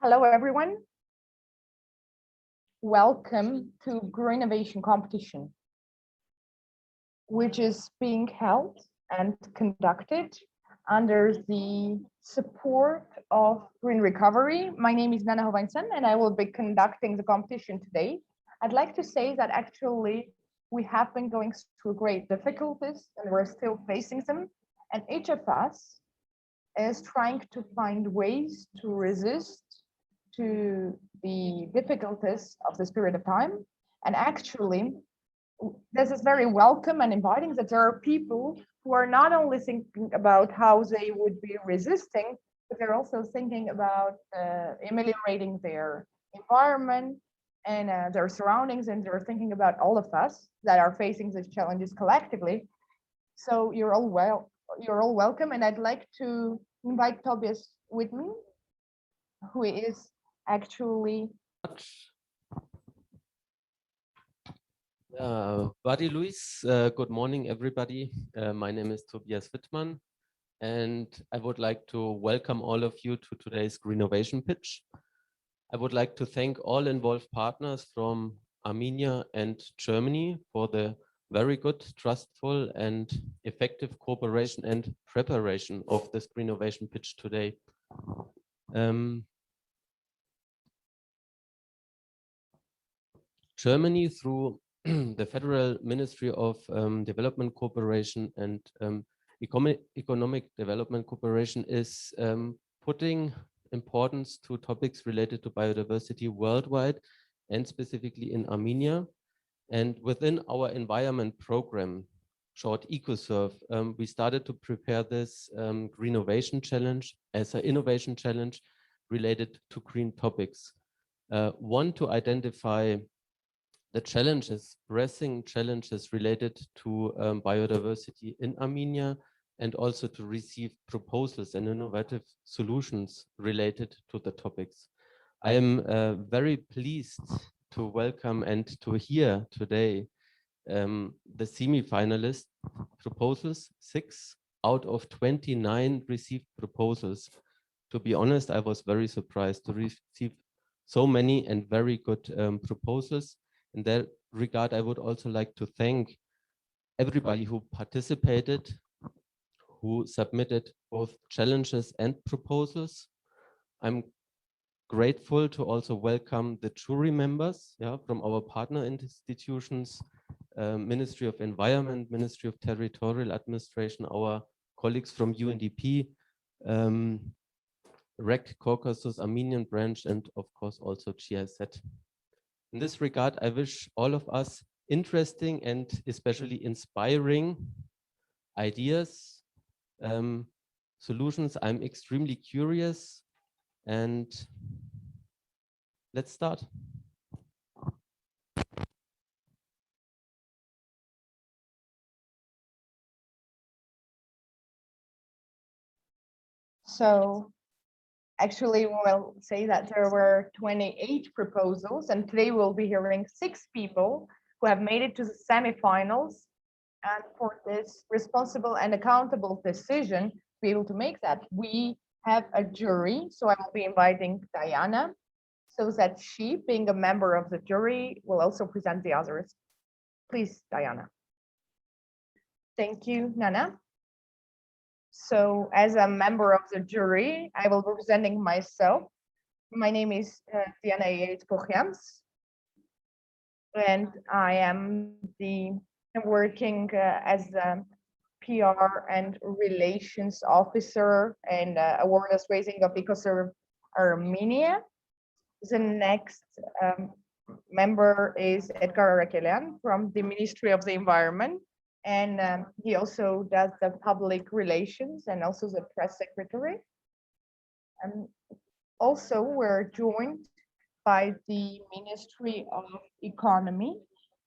Hello, everyone. Welcome to Greenovation competition, which is being held and conducted under the support of Green Recovery. My name is Nana Hovanson, and I will be conducting the competition today. I'd like to say that actually we have been going through great difficulties and we're still facing them. And each of us is trying to find ways to resist to the difficulties of this period of time. And actually, this is very welcome and inviting that there are people who are not only thinking about how they would be resisting, but they're also thinking about ameliorating their environment and their surroundings, and they're thinking about all of us that are facing these challenges collectively. So you're all welcome, and I'd like to invite Tobias with me, who is actually Buddy Luis, good morning, everybody. My name is Tobias Wittmann, and I would like to welcome all of you to today's Greenovation pitch. I would like to thank all involved partners from Armenia and Germany for the very good, trustful, and effective cooperation and preparation of this Greenovation pitch today. Germany, through the Federal Ministry of Development Cooperation and Economic Development Cooperation, is putting importance to topics related to biodiversity worldwide and specifically in Armenia. And within our environment program, short EcoServe, we started to prepare this Greenovation challenge as an innovation challenge related to green topics. One, to identify the challenges, pressing challenges related to biodiversity in Armenia, and also to receive proposals and innovative solutions related to the topics. I am very pleased to welcome and to hear today the semi-finalist proposals. 6 out of 29 received proposals. To be honest, I was very surprised to receive so many and very good proposals. In that regard, I would also like to thank everybody who participated, who submitted both challenges and proposals. I'm grateful to also welcome the jury members from our partner institutions, Ministry of Environment, Ministry of Territorial Administration, our colleagues from UNDP, REC Caucasus Armenian branch, and of course also GIZ. In this regard, I wish all of us interesting and especially inspiring ideas, solutions. I'm extremely curious, and let's start. so actually we'll say that there were 28 proposals, and today we'll be hearing 6 people who have made it to the semifinals. And for this responsible and accountable decision to be able to make that, we have a jury. So I will be inviting Diana, so that she, being a member of the jury, will also present the others. Please, Diana. Thank you, Nana. So as a member of the jury, I will be presenting myself. My name is Diana Yates-Kochiams, and I am working as a PR and relations officer and awareness raising of EcoServe Armenia. The next member is Edgar Arakelian from the Ministry of the Environment. And he also does the public relations and also the press secretary. Also, we're joined by the Ministry of Economy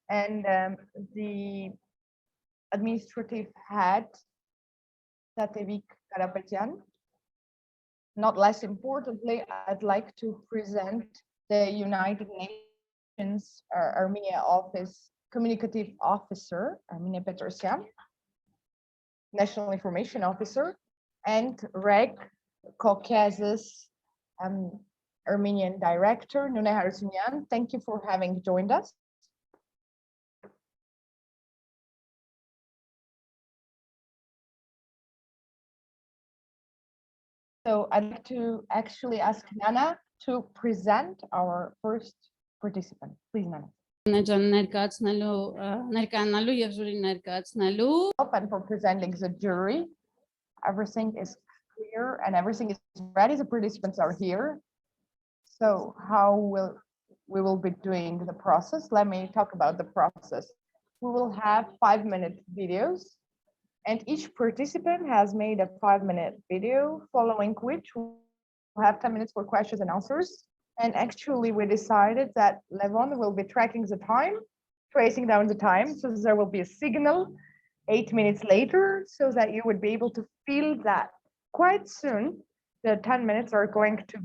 and the administrative head, Tatevik Karapetyan. Not less importantly, I'd like to present the United Nations Armenia Office Communicative Officer, Armenia Petrosyan, National Information Officer, and REC Caucasus Armenian director, Nune Harsunyan. Thank you for having joined us. So I'd like to actually ask Nana to present our first participant. Please, Nana. And for presenting the jury, everything is clear and everything is ready. The participants are here. So how we will be doing the process? Let me talk about the process. We will have 5-minute videos, and each participant has made a 5-minute video, following which we'll have 10 minutes for questions and answers. And actually, we decided that Levon will be tracking the time, tracing down the time, so there will be a signal 8 minutes later, so that you would be able to feel that quite soon the 10 minutes are going to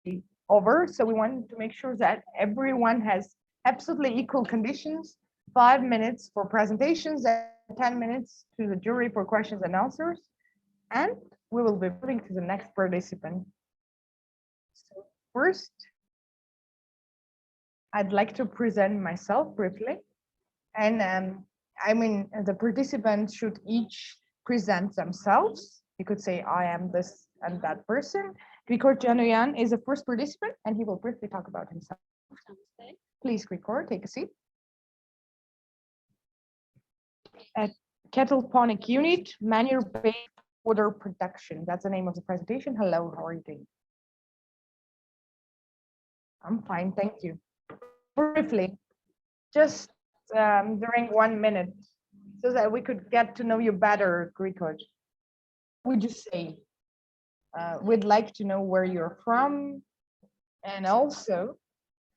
be over. So we want to make sure that everyone has absolutely equal conditions, 5 minutes for presentations and 10 minutes to the jury for questions and answers. And we will be moving to the next participant. So first, I'd like to present myself briefly. And I mean, the participants should each present themselves. You could say, I am this and that person. Grigor Janoyan is the first participant, and he will briefly talk about himself. Please, Grigor, take a seat. At Kettle Ponic Unit, manure-based water production. That's the name of the presentation. Hello, how are you doing? I'm fine, thank you. Briefly, just during 1 minute, so that we could get to know you better, Grigor. Would you say? We'd like to know where you're from, and also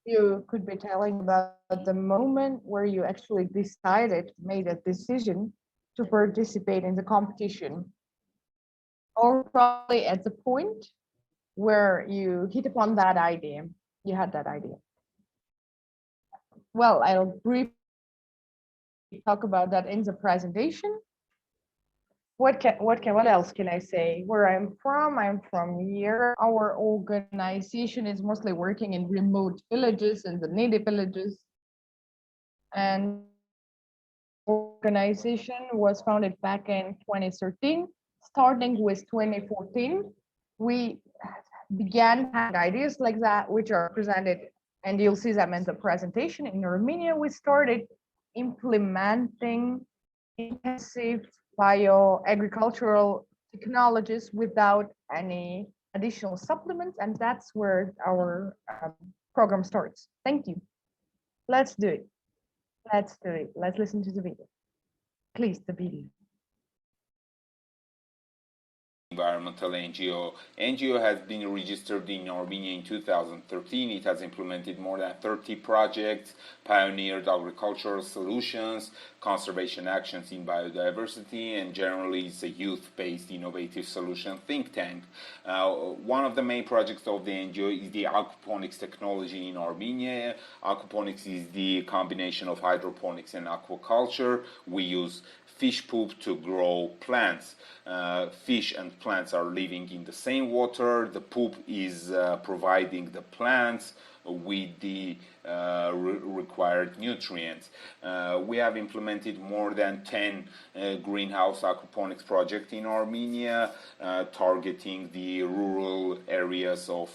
you could be telling about the moment where you actually made a decision to participate in the competition, or probably at the point where you hit upon that idea, you had that idea. Well, I'll briefly talk about that in the presentation. What else can I say? Where I'm from here. Our organization is mostly working in remote villages and the native villages. And organization was founded back in 2013. Starting with 2014, we began having ideas like that, which are presented, and you'll see them in the presentation. In Armenia, we started implementing intensive bioagricultural technologies without any additional supplements, and that's where our program starts. Thank you. Let's do it. Let's do it. Let's listen to the video. Please, the video. Environmental NGO. NGO has been registered in Armenia in 2013. It has implemented more than 30 projects, pioneered agricultural solutions, conservation actions in biodiversity, and generally it's a youth-based innovative solution think tank. One of the main projects of the NGO is the aquaponics technology in Armenia. Aquaponics is the combination of hydroponics and aquaculture. We use fish poop to grow plants. Fish and plants are living in the same water. The poop is providing the plants with the required nutrients. We have implemented more than 10 greenhouse aquaponics projects in Armenia, targeting the rural areas of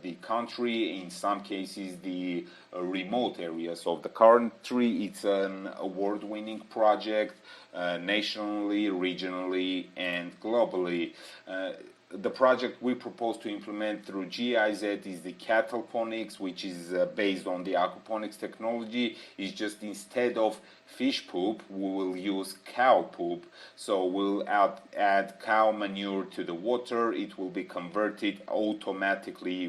the country, in some cases the remote areas of the country. It's an award-winning project, nationally, regionally, and globally. The project we propose to implement through GIZ is the cattle ponics, which is based on the aquaponics technology. It's just instead of fish poop, we will use cow poop. So we'll add cow manure to the water. It will be converted automatically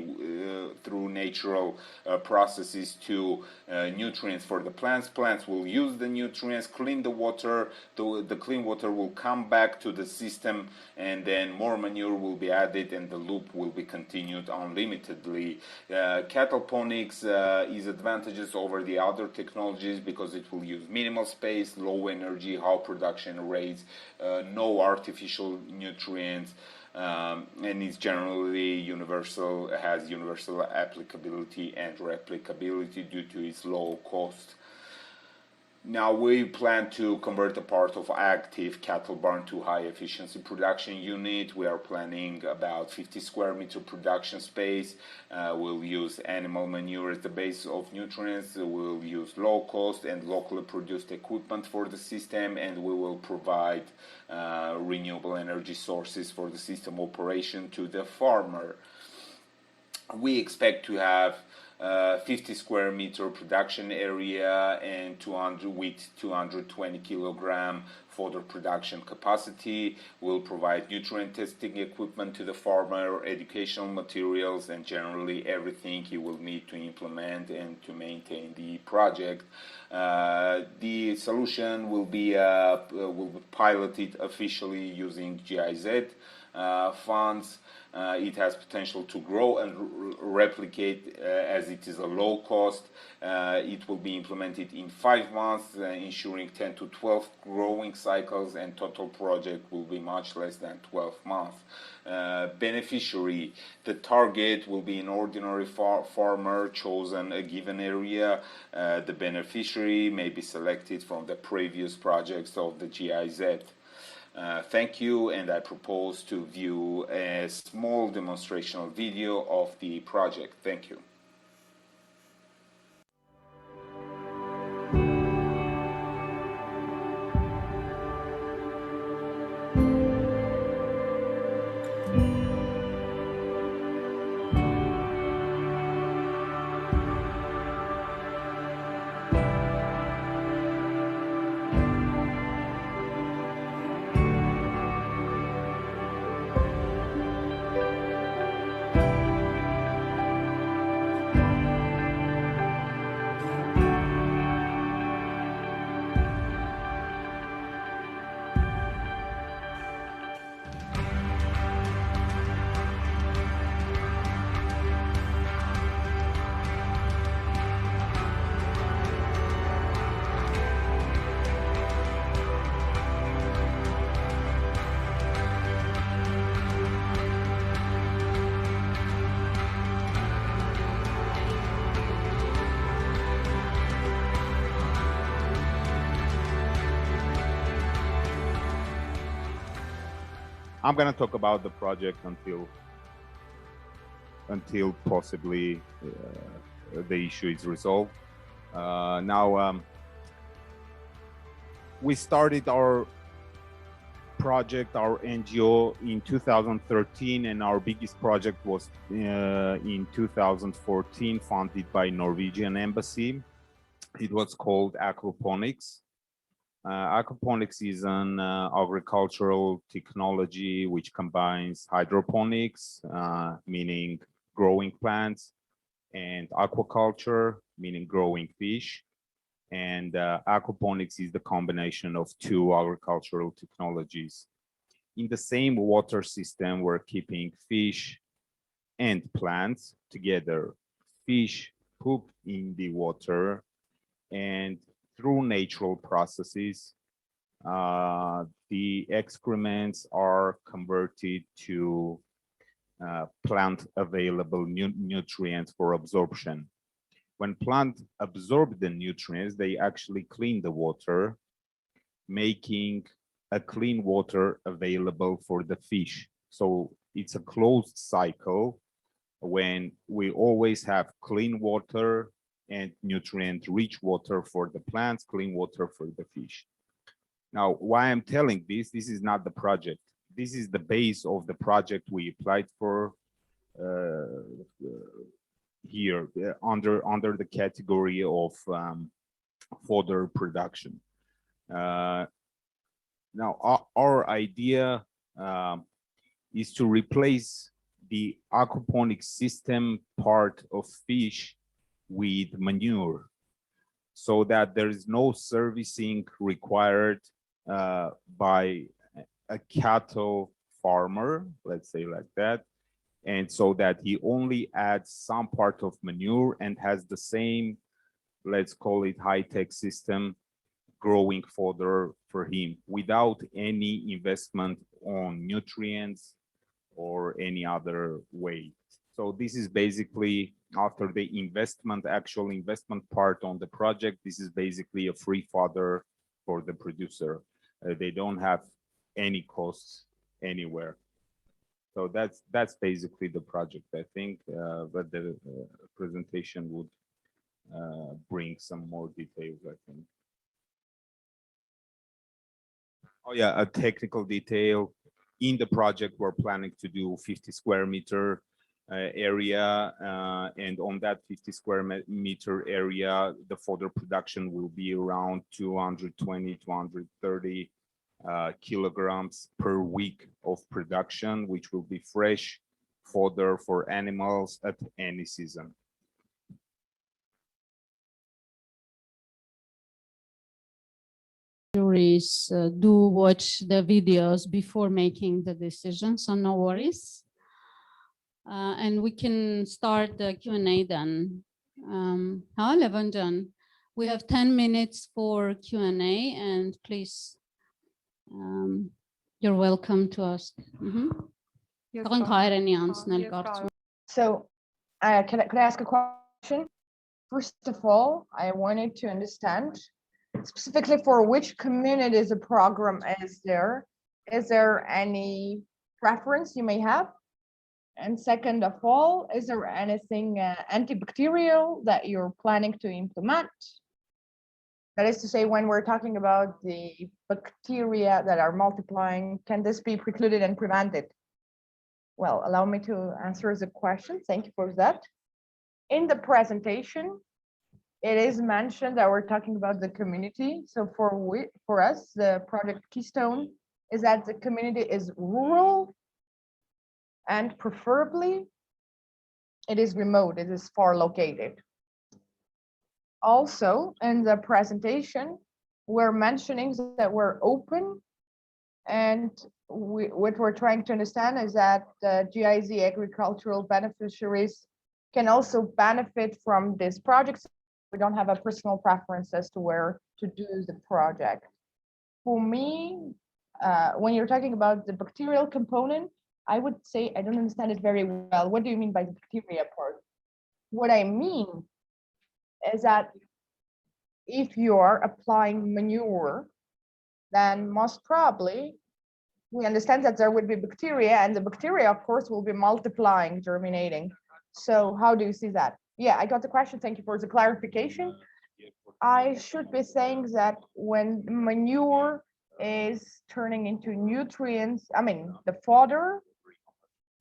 through natural processes to nutrients for the plants. Plants will use the nutrients, clean the water. The clean water will come back to the system, and then more manure will be added, and the loop will be continued unlimitedly. Cattle ponics is advantages over the other technologies because it will use minimal space, low energy, high production rates, no artificial nutrients. and is generally universal, has universal applicability and replicability due to its low cost. Now we plan to convert a part of active cattle barn to high efficiency production unit. We are planning about 50 square meter production space. We'll use animal manure as the base of nutrients. We'll use low cost and locally produced equipment for the system, and we will provide renewable energy sources for the system operation to the farmer. We expect to have 50 square meter production area and 220 kilogram fodder production capacity. We'll provide nutrient testing equipment to the farmer, educational materials, and generally everything he will need to implement and to maintain the project. The solution will be piloted officially using GIZ funds. It has potential to grow and replicate as it is a low cost. It will be implemented in 5 months, ensuring 10 to 12 growing cycles, and total project will be much less than 12 months. Beneficiary, the target will be an ordinary farmer chosen a given area. The beneficiary may be selected from the previous projects of the GIZ. Thank you, and I propose to view a small demonstrational video of the project. Thank you. I'm going to talk about the project until possibly the issue is resolved. We started our project, our NGO, in 2013, and our biggest project was in 2014, funded by Norwegian Embassy. It was called aquaponics. Aquaponics is an agricultural technology which combines hydroponics, meaning growing plants, and aquaculture, meaning growing fish. And aquaponics is the combination of two agricultural technologies. In the same water system, we're keeping fish and plants together. Fish poop in the water, and through natural processes, the excrements are converted to plant available nutrients for absorption. When plants absorb the nutrients, they actually clean the water, making a clean water available for the fish. So it's a closed cycle when we always have clean water and nutrient-rich water for the plants, clean water for the fish. Now, why I'm telling this is not the project. This is the base of the project we applied for here under the category of fodder production. Now, our idea is to replace the aquaponics system part of fish with manure, so that there is no servicing required by a cattle farmer, let's say like that, and so that he only adds some part of manure and has the same, let's call it high-tech system, growing fodder for him without any investment on nutrients or any other way. So this is basically after the investment, actual investment part on the project, this is basically a free fodder for the producer. They don't have any costs anywhere. So that's basically the project, I think, but the presentation would bring some more details, I think. Oh yeah, a technical detail. In the project, we're planning to do 50 square meter area, and on that 50 square meter area, the fodder production will be around 220, 230 kilograms per week of production, which will be fresh fodder for animals at any season. Juries do watch the videos before making the decision, so no worries. And we can start the Q&A then. Levendon, we have 10 minutes for Q&A, and please, you're welcome to ask. So, can I ask a question? First of all, I wanted to understand specifically for which communities the program is there. Is there any preference you may have? And second of all, is there anything antibacterial that you're planning to implement? That is to say, when we're talking about the bacteria that are multiplying, can this be precluded and prevented? Well, allow me to answer the question. Thank you for that. In the presentation, it is mentioned that we're talking about the community. So for us, the project keystone is that the community is rural, and preferably it is remote, it is far located. Also, in the presentation, we're mentioning that we're open, and what we're trying to understand is that the GIZ agricultural beneficiaries can also benefit from this project. We don't have a personal preference as to where to do the project. For me, when you're talking about the bacterial component, I would say I don't understand it very well. What do you mean by the bacteria part? What I mean is that if you're applying manure, then most probably we understand that there would be bacteria, and the bacteria, of course, will be multiplying, germinating. So how do you see that? Yeah, I got the question. Thank you for the clarification. I should be saying that when manure is turning into nutrients, I mean, the fodder,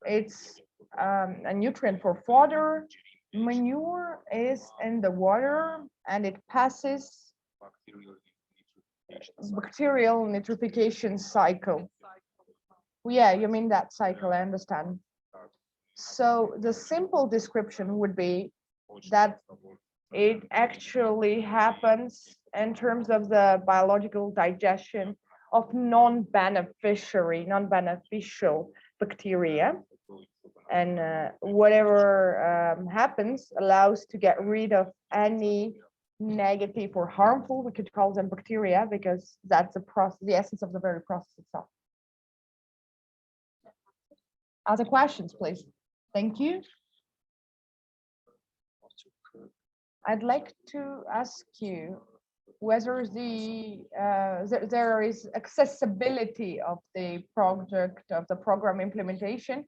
it's a nutrient for fodder. Manure is in the water and it passes bacterial nitrification cycle. Yeah, you mean that cycle, I understand. So the simple description would be that it actually happens in terms of the biological digestion of non-beneficial bacteria. And whatever happens allows to get rid of any negative or harmful, we could call them bacteria, because that's the process, the essence of the very process itself. Other questions, please? Thank you. I'd like to ask you whether there is accessibility of the project, of the program implementation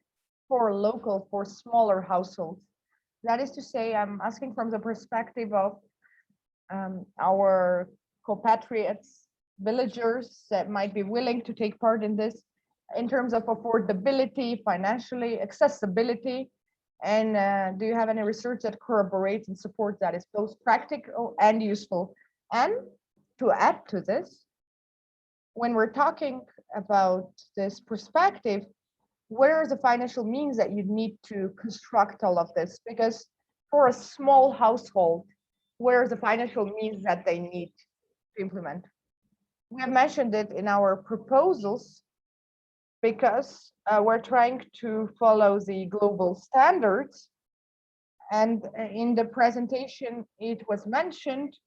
for smaller households. That is to say, I'm asking from the perspective of our compatriots, villagers that might be willing to take part in this, in terms of affordability, financially, accessibility, and do you have any research that corroborates and supports that is both practical and useful? And to add to this, when we're talking about this perspective, what are the financial means that you need to construct all of this? Because for a small household, what are the financial means that they need to implement? We have mentioned it in our proposals because we're trying to follow the global standards. And in the presentation, it was mentioned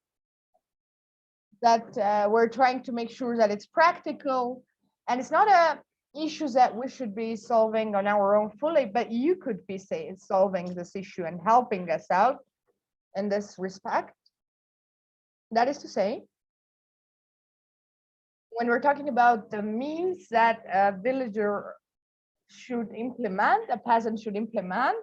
that we're trying to make sure that it's practical. And it's not a issues that we should be solving on our own fully, but you could be solving this issue and helping us out in this respect. That is to say, when we're talking about the means that a villager should implement, a peasant should implement,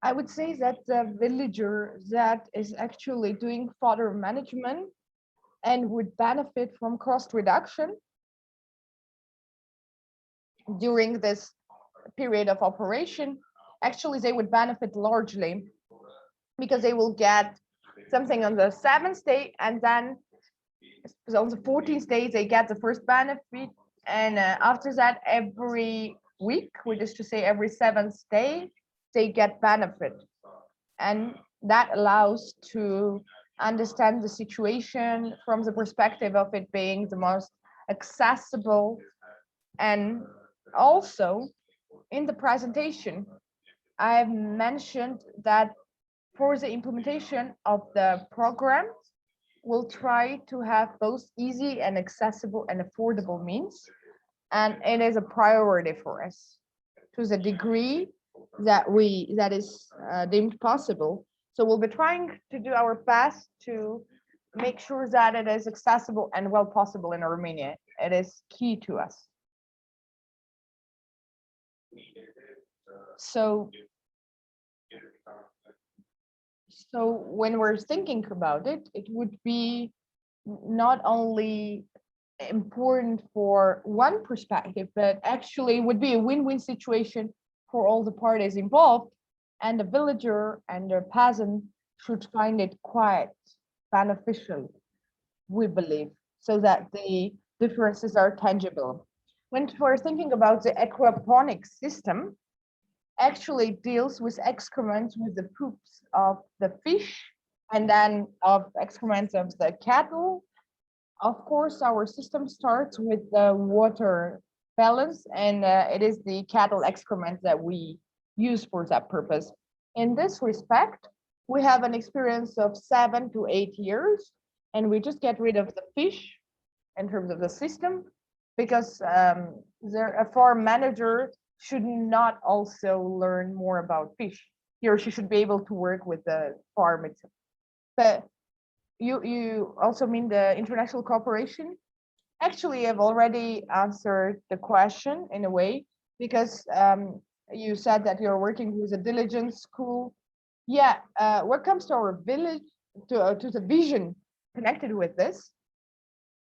I would say that the villager that is actually doing fodder management and would benefit from cost reduction during this period of operation, actually they would benefit largely because they will get something on the 7th day, and then on the 14th day they get the first benefit, and after that every week, which is to say every 7th day, they get benefit. And that allows to understand the situation from the perspective of it being the most accessible. And also in the presentation, I've mentioned that for the implementation of the program, we'll try to have both easy and accessible and affordable means. And it is a priority for us to the degree that is deemed possible. So we'll be trying to do our best to make sure that it is accessible and well possible in Armenia. It is key to us. So when we're thinking about it, it would be not only important for one perspective, but actually would be a win-win situation for all the parties involved, and the villager and the peasant should find it quite beneficial, we believe, so that the differences are tangible. When we're thinking about the aquaponic system, actually deals with excrements with the poops of the fish and then of excrements of the cattle. Of course, our system starts with the water balance, and it is the cattle excrement that we use for that purpose. In this respect, we have an experience of 7 to 8 years, and we just get rid of the fish in terms of the system, because a farm manager should not also learn more about fish. He or she should be able to work with the farm itself. But you also mean the international cooperation? Actually, I've already answered the question in a way, because you said that you're working with a diligence school. Yeah, what comes to our village, to the vision connected with this,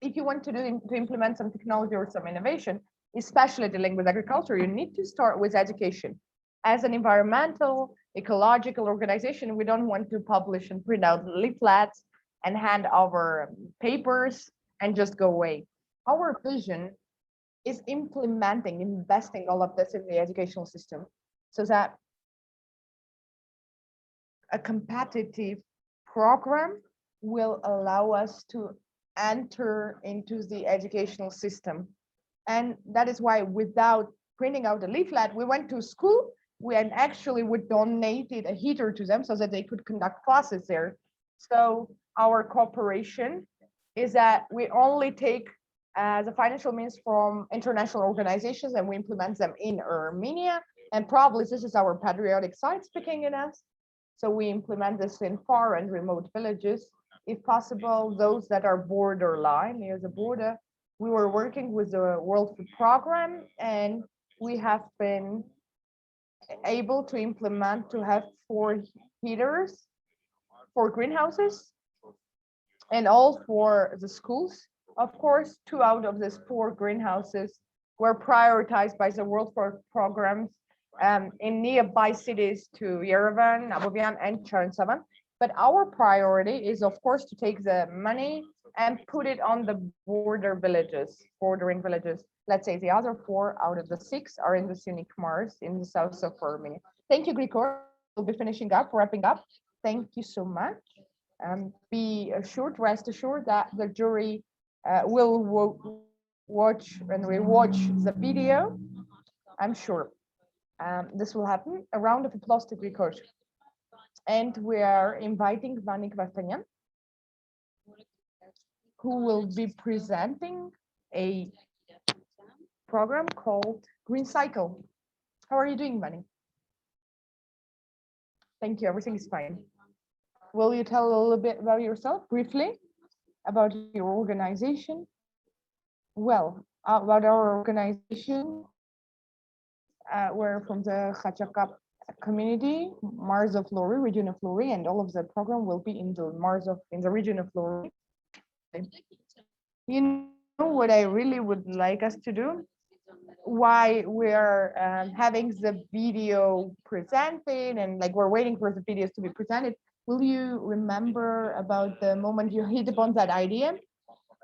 if you want to implement some technology or some innovation, especially dealing with agriculture, you need to start with education. As an environmental, ecological organization, we don't want to publish and print out leaflets and hand over papers and just go away. Our vision is implementing, investing all of this in the educational system, so that a competitive program will allow us to enter into the educational system. And that is why, without printing out a leaflet, we went to school. We actually would donated a heater to them so that they could conduct classes there. So our cooperation is that we only take the financial means from international organizations and we implement them in Armenia. And probably this is our patriotic side speaking in us. So we implement this in far and remote villages, if possible, those that are borderline near the border. We were working with the World Food Program, and we have been able to implement to have 4 heaters, 4 greenhouses, and all for the schools. Of course, 2 out of these 4 greenhouses were prioritized by the World Food Programs in nearby cities to Yerevan, Abovian, and Charansavan. But our priority is, of course, to take the money and put it on the bordering villages. Let's say the other 4 out of the 6 are in the Sunni Mars in the south of Armenia. Thank you, Grigor. We'll be finishing up, wrapping up. Thank you so much. Be assured, rest assured that the jury will watch and rewatch the video. I'm sure this will happen. A round of applause to Grigor. And we are inviting Vanik Vartanyan, who will be presenting a program called Green Cycle. How are you doing, Bunny? Thank you, everything is fine. Will you tell a little bit about yourself briefly, about your organization? Well, about our organization, we're from the Khachakap community, Mars of Lori, region of Lori, and all of the program will be in the region of Lori. You know what I really would like us to do? Why we're having the video presented and like we're waiting for the videos to be presented. Will you remember about the moment you hit upon that idea?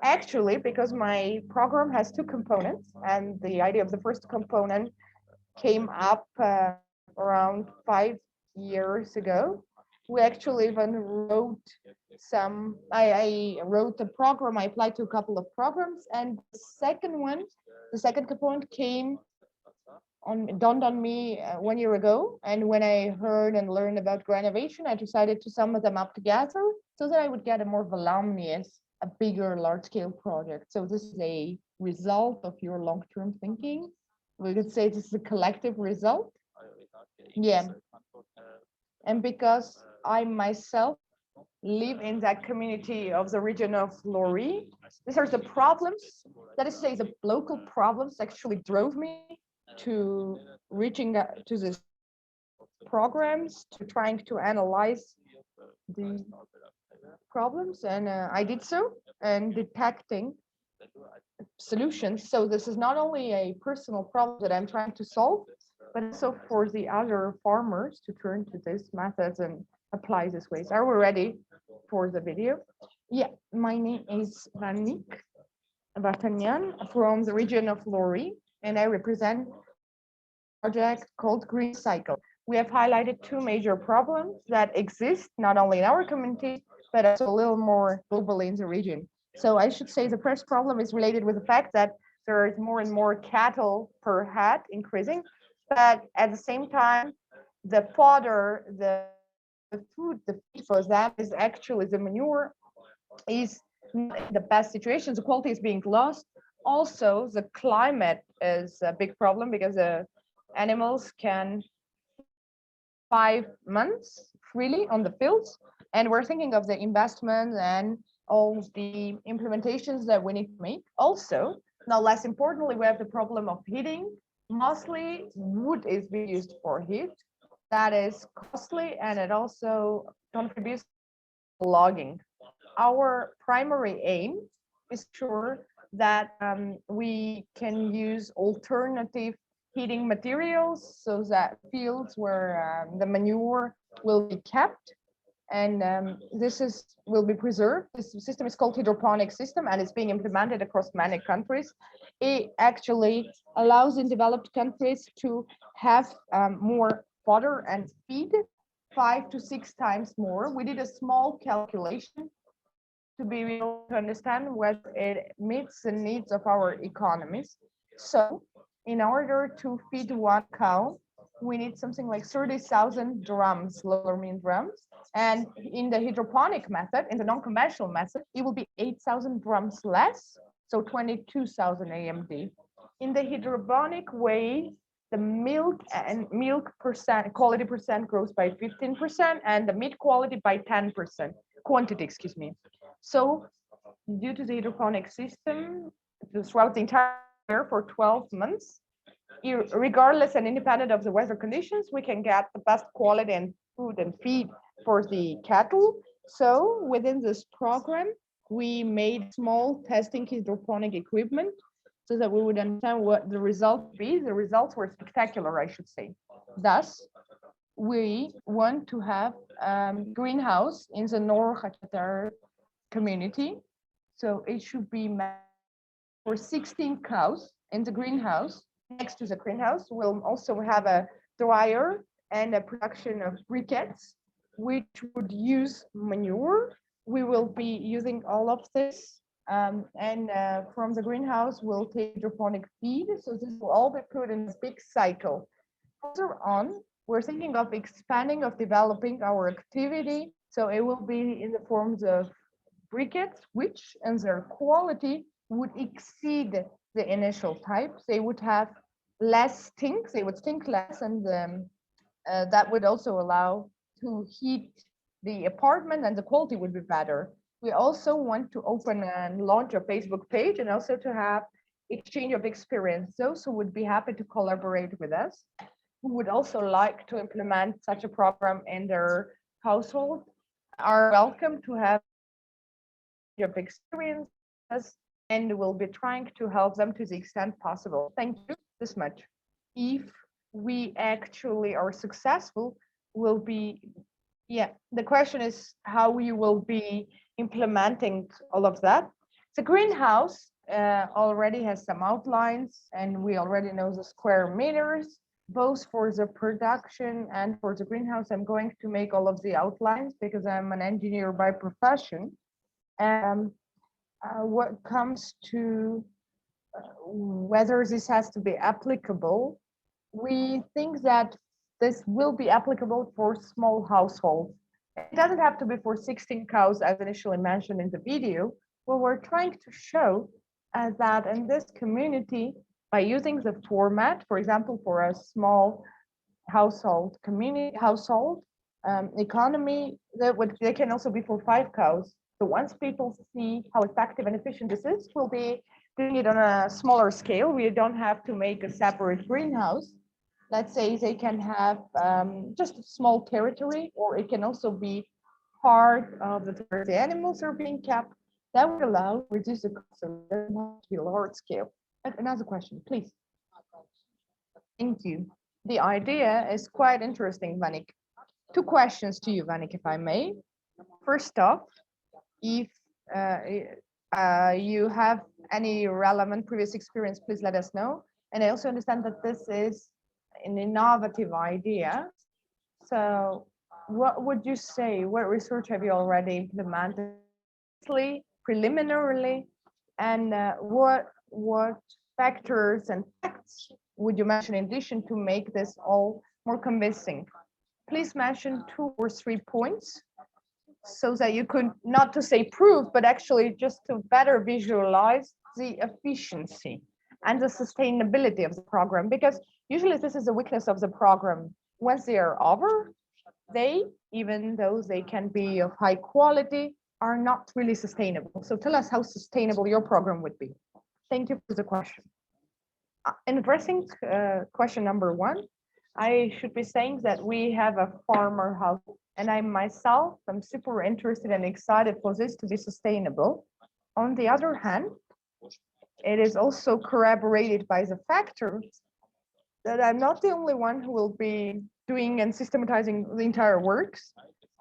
Actually, because my program has two components, and the idea of the first component came up around 5 years ago. We actually even wrote I wrote a program, I applied to a couple of programs, and the second component dawned on me 1 year ago. And when I heard and learned about Greenovation, I decided to sum them up together so that I would get a more voluminous, a bigger, large-scale project. So this is a result of your long-term thinking. We could say this is a collective result. Yeah. And because I myself live in that community of the region of Lori, these are the problems, that is to say the local problems actually drove me to reaching out to these programs, to trying to analyze the problems. And I did so, and detecting solutions. So this is not only a personal problem that I'm trying to solve, but also for the other farmers to turn to these methods and apply these ways. Are we ready for the video? Yeah, my name is Vanik Vatanyan from the region of Lori, and I represent a project called Green Cycle. We have highlighted two major problems that exist not only in our community, but also a little more globally in the region. So I should say the first problem is related with the fact that there is more and more cattle per head increasing, but at the same time, the fodder, the food, the feed for them is actually the manure is not in the best situation. The quality is being lost. Also, the climate is a big problem because the animals can 5 months freely on the fields. And we're thinking of the investment and all the implementations that we need to make. Also, now less importantly, we have the problem of heating. Mostly wood is being used for heat. That is costly, and it also contributes to logging. Our primary aim is sure that we can use alternative heating materials so that fields where the manure will be kept and will be preserved. This system is called hydroponic system, and it's being implemented across many countries. It actually allows in developed countries to have more fodder and feed 5 to 6 times more. We did a small calculation to be able to understand whether it meets the needs of our economies. So in order to feed one cow, we need something like 30,000 drums, low mean drums. And in the hydroponic method, in the non-conventional method, it will be 8,000 drums less, so 22,000 AMD. In the hydroponic way, the milk quality percent grows by 15%, and the meat quality by 10%, quantity, excuse me. So due to the hydroponic system, throughout the entire year for 12 months, regardless and independent of the weather conditions, we can get the best quality and food and feed for the cattle. So within this program, we made small testing hydroponic equipment so that we would understand what the results would be. The results were spectacular, I should say. Thus, we want to have greenhouse in the Nor Khachatar community. So it should be for 16 cows in the greenhouse. Next to the greenhouse, we'll also have a dryer and a production of briquettes, which would use manure. We will be using all of this. And from the greenhouse, we'll take hydroponic feed. So this will all be put in a big cycle. Further on, we're thinking of expanding, of developing our activity. So it will be in the forms of briquettes, which in their quality would exceed the initial types, they would have less stinks, they would stink less, and that would also allow to heat the apartment and the quality would be better. We also want to open and launch a Facebook page and also to have exchange of experience. Those who would be happy to collaborate with us, who would also like to implement such a program in their household, are welcome to have of experiences, and we'll be trying to help them to the extent possible. Thank you this much. If we actually are successful, will be, yeah, the question is how you will be implementing all of that. The greenhouse already has some outlines and we already know the square meters, both for the production and for the greenhouse. I'm going to make all of the outlines because I'm an engineer by profession. What comes to whether this has to be applicable, we think that this will be applicable for small households. It doesn't have to be for 16 cows as initially mentioned in the video, but we're trying to show that in this community, by using the format, for example, for a small household economy, they can also be for 5 cows. So once people see how effective and efficient this is, we'll be doing it on a smaller scale. We don't have to make a separate greenhouse. Let's say they can have just a small territory, or it can also be part of the territory the animals are being kept. That would allow reduce the cost, so it doesn't have to be large scale. Another question, please. Thank you. The idea is quite interesting, Vanik. 2 questions to you, Vanik, if I may. First off, if you have any relevant previous experience, please let us know. And I also understand that this is an innovative idea. So what would you say, what research have you already implemented preliminarily, and what factors and facts would you mention in addition to make this all more convincing? Please mention 2 or 3 points so that you could, not to say prove, but actually just to better visualize the efficiency and the sustainability of the program, because usually this is the weakness of the program. Once they are over, they, even though they can be of high quality, are not really sustainable. So tell us how sustainable your program would be. Thank you for the question. In addressing question number 1, I should be saying that we have a farmer house, and I myself am super interested and excited for this to be sustainable. On the other hand, it is also corroborated by the factor that I'm not the only one who will be doing and systematizing the entire works,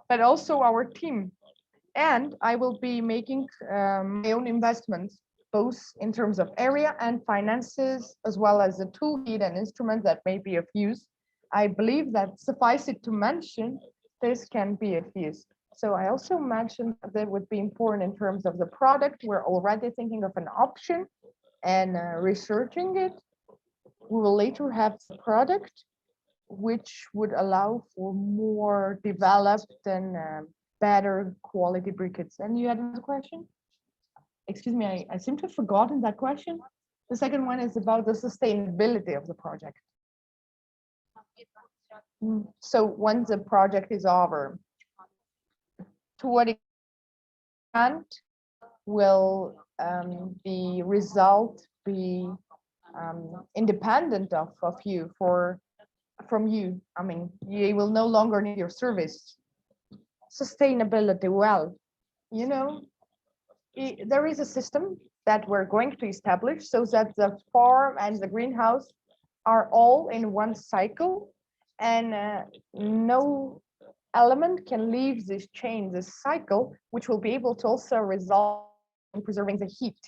but also our team. And I will be making my own investments, both in terms of area and finances, as well as the toolkit and instruments that may be of use. I believe that suffice it to mention, this can be of use. So I also mentioned that would be important in terms of the product. We're already thinking of an option and researching it. We will later have the product, which would allow for more developed and better quality briquettes. And you had another question? Excuse me, I seem to have forgotten that question. The second one is about the sustainability of the project. So once the project is over, to what extent will the result be independent of you, from you? I mean, you will no longer need your service. Sustainability, well, you know, there is a system that we're going to establish so that the farm and the greenhouse are all in one cycle, and no element can leave this chain, this cycle, which will be able to also result in preserving the heat.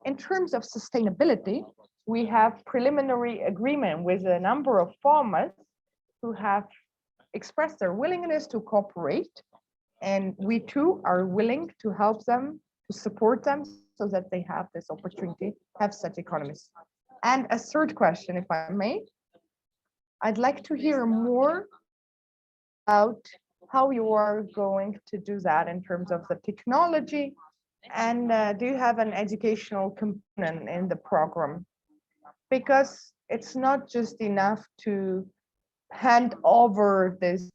In terms of sustainability, we have preliminary agreement with a number of farmers who have expressed their willingness to cooperate, and we too are willing to help them, to support them so that they have this opportunity, have such economies. And a third question, if I may, I'd like to hear more about how you are going to do that in terms of the technology And do you have an educational component in the program? Because it's not just enough to hand over this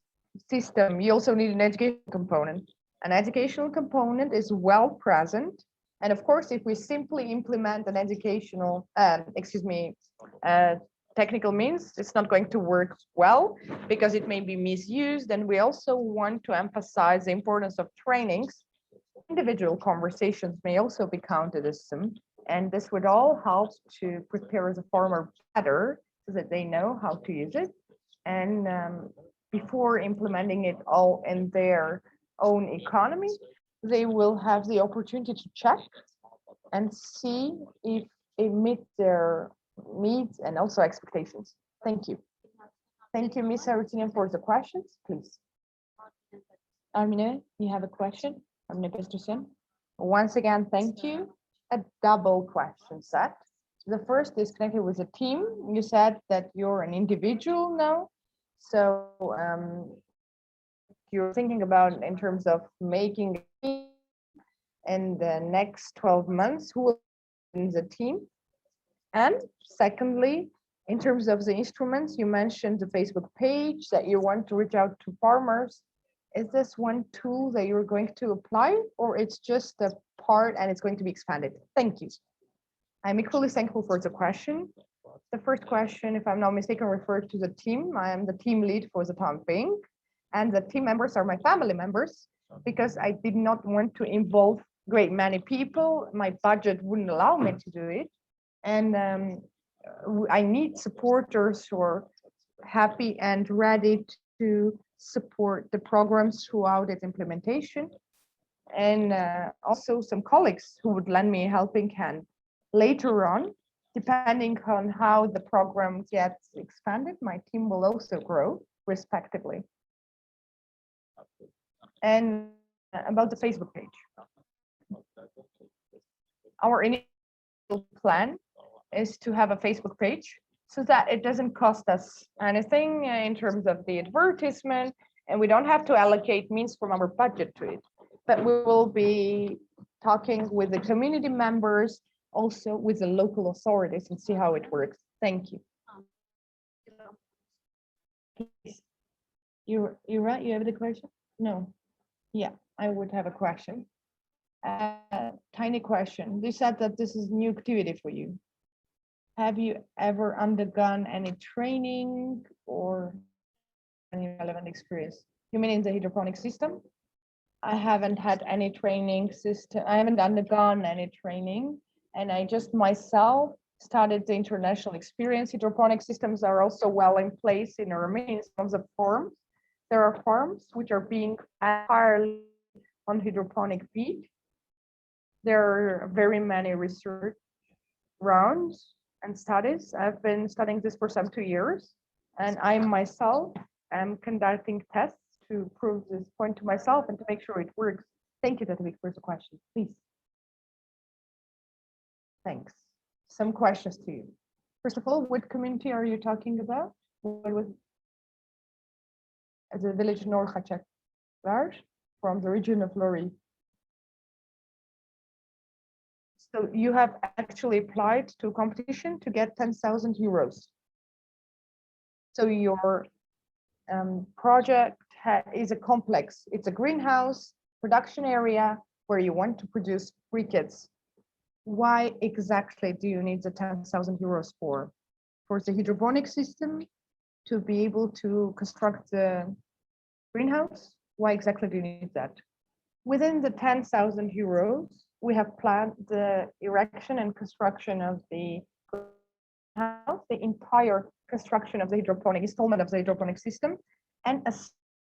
system, you also need an educational component. An educational component is well present. And of course, if we simply implement an educational, technical means, it's not going to work well because it may be misused. And we also want to emphasize the importance of trainings. Individual conversations may also be counted as some, and this would all help to prepare the farmer better so that they know how to use it. And before implementing it all in their own economy, they will have the opportunity to check and see if it meets their needs and also expectations. Thank you. Thank you, Ms. Arutinian, for the questions, please. Armenia, you have a question? Armenia Pesterson. Once again, thank you. A double question set. The first is connected with the team. You said that you're an individual now. So you're thinking about in terms of making a team in the next 12 months, who will be in the team? And secondly, in terms of the instruments, you mentioned the Facebook page that you want to reach out to farmers. Is this one tool that you're going to apply, or it's just a part and it's going to be expanded? Thank you. I'm equally thankful for the question. The first question, if I'm not mistaken, referred to the team. I am the team lead for the town bank, and the team members are my family members because I did not want to involve great many people. My budget wouldn't allow me to do it. And I need supporters who are happy and ready to support the programs throughout its implementation. And also some colleagues who would lend me a helping hand later on, depending on how the program gets expanded, my team will also grow respectively. And about the Facebook page. Our initial plan is to have a Facebook page so that it doesn't cost us anything in terms of the advertisement, and we don't have to allocate means from our budget to it. But we will be talking with the community members, also with the local authorities, and see how it works. Thank you. You're right, you have the question? No. Yeah, I would have a question. Tiny question. You said that this is new activity for you. Have you ever undergone any training or any relevant experience? You mean in the hydroponic system? I haven't had any training system. I haven't undergone any training, and I just myself started the international experience. Hydroponic systems are also well in place in Armenia in some of the farms. There are farms which are being entirely on hydroponic feed. There are very many research rounds and studies. I've been studying this for some 2 years, and I myself am conducting tests to prove this point to myself and to make sure it works. Thank you, Tatavik, for the question, please. Thanks. Some questions to you. First of all, what community are you talking about? What was the village Nor Khachak from the region of Lori? So you have actually applied to a competition to get 10,000 euros. So your project is a complex. It's a greenhouse production area where you want to produce briquettes. Why exactly do you need the 10,000 euros for? For the hydroponic system to be able to construct the greenhouse? Why exactly do you need that? Within the 10,000 euros, we have planned the erection and construction of the house, the entire construction of the hydroponic installment of the hydroponic system, and a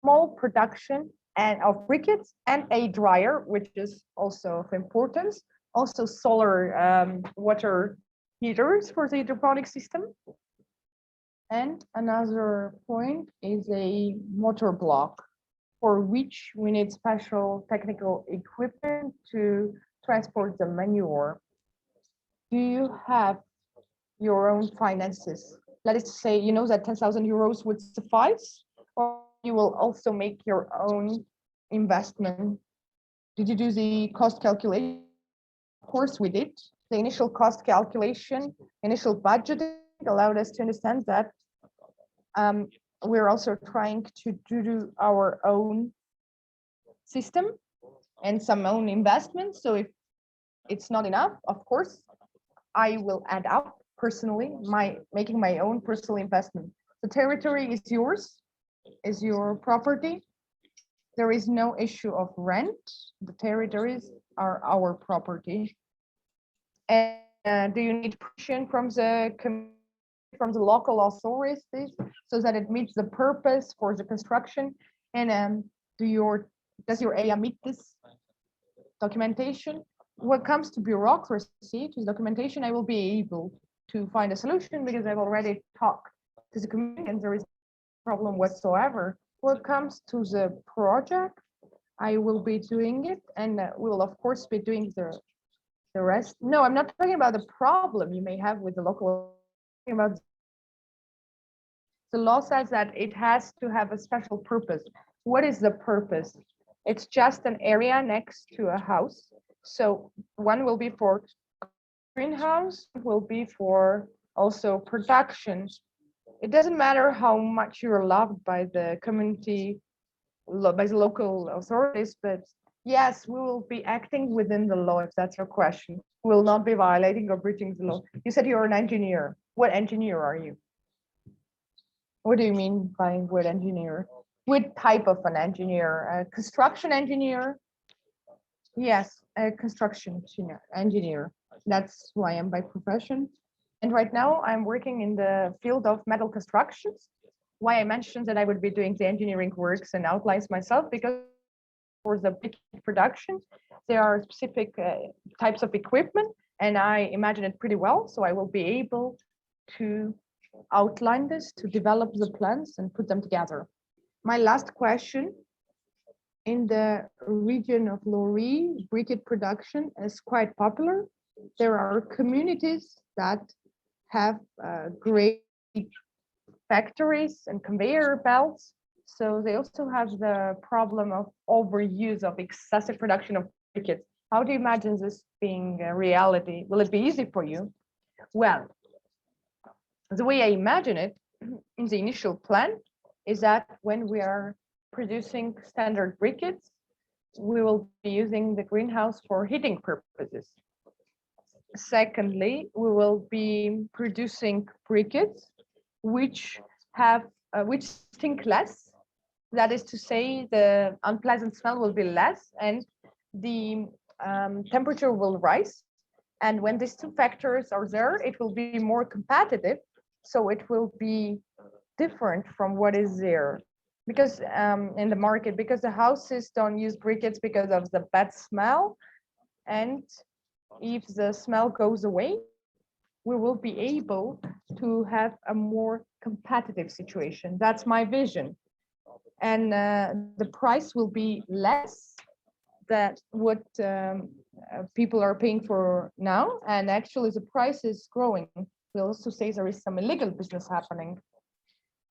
small production and of briquettes and a dryer, which is also of importance. Also solar water heaters for the hydroponic system. And another point is a motor block for which we need special technical equipment to transport the manure. Do you have your own finances? Let us say, you know, that 10,000 euros would suffice, or you will also make your own investment. Did you do the cost calculation course, we did. The initial cost calculation, initial budgeting allowed us to understand that we're also trying to do our own system and some own investments. So if it's not enough, of course, I will add up personally, making my own personal investment. The territory is yours, is your property. There is no issue of rent. The territories are our property. And do you need permission from the local authorities so that it meets the purpose for the construction? And does your area meet this documentation? When it comes to bureaucracy, to documentation, I will be able to find a solution because I've already talked to the community and there is no problem whatsoever. When it comes to the project, I will be doing it, and we will of course be doing the rest. No, I'm not talking about the problem you may have with the local. I'm talking about the law says that it has to have a special purpose. What is the purpose? It's just an area next to a house. So one will be for greenhouse, will be for also production. It doesn't matter how much you're loved by the community, by the local authorities, but yes, we will be acting within the law, if that's your question. We will not be violating or breaching the law. You said you're an engineer. What engineer are you? What do you mean by what engineer? What type of an engineer? A construction engineer? Yes, a construction engineer. That's who I am by profession. And right now I'm working in the field of metal constructions. Why I mentioned that I would be doing the engineering works and outlines myself, because for the big production, there are specific types of equipment, and I imagine it pretty well. So I will be able to outline this, to develop the plans and put them together. My last question: in the region of Lori, briquette production is quite popular. There are communities that have great factories and conveyor belts. So they also have the problem of overuse of excessive production of briquettes. How do you imagine this being a reality? Will it be easy for you? Well, the way I imagine it in the initial plan is that when we are producing standard briquettes, we will be using the greenhouse for heating purposes. Secondly, we will be producing briquettes which stink less. That is to say, the unpleasant smell will be less and the temperature will rise. And when these two factors are there, it will be more competitive. So it will be different from what is there. Because in the market, because the houses don't use briquettes because of the bad smell. And if the smell goes away, we will be able to have a more competitive situation. That's my vision. And the price will be less than what people are paying for now. And actually the price is growing. We also say there is some illegal business happening.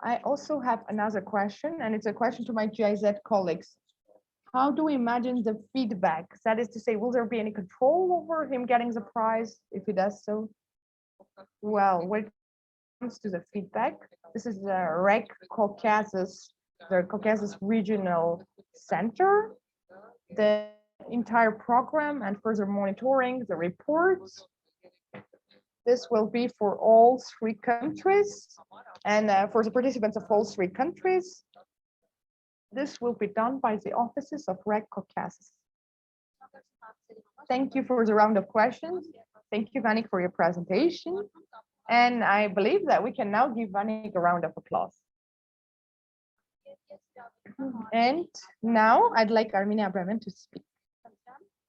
I also have another question, and it's a question to my GIZ colleagues. How do we imagine the feedback? That is to say, will there be any control over him getting the prize if he does so? Well, when it comes to the feedback, this is the REC Caucasus, the Caucasus Regional Center, the entire program and further monitoring, the reports. This will be for all 3 countries and for the participants of all 3 countries. This will be done by the offices of REC Caucasus. Thank you for the round of questions. Thank you, Vanik, for your presentation. And I believe that we can now give Vanik a round of applause. And now I'd like Armenia Bremen to speak.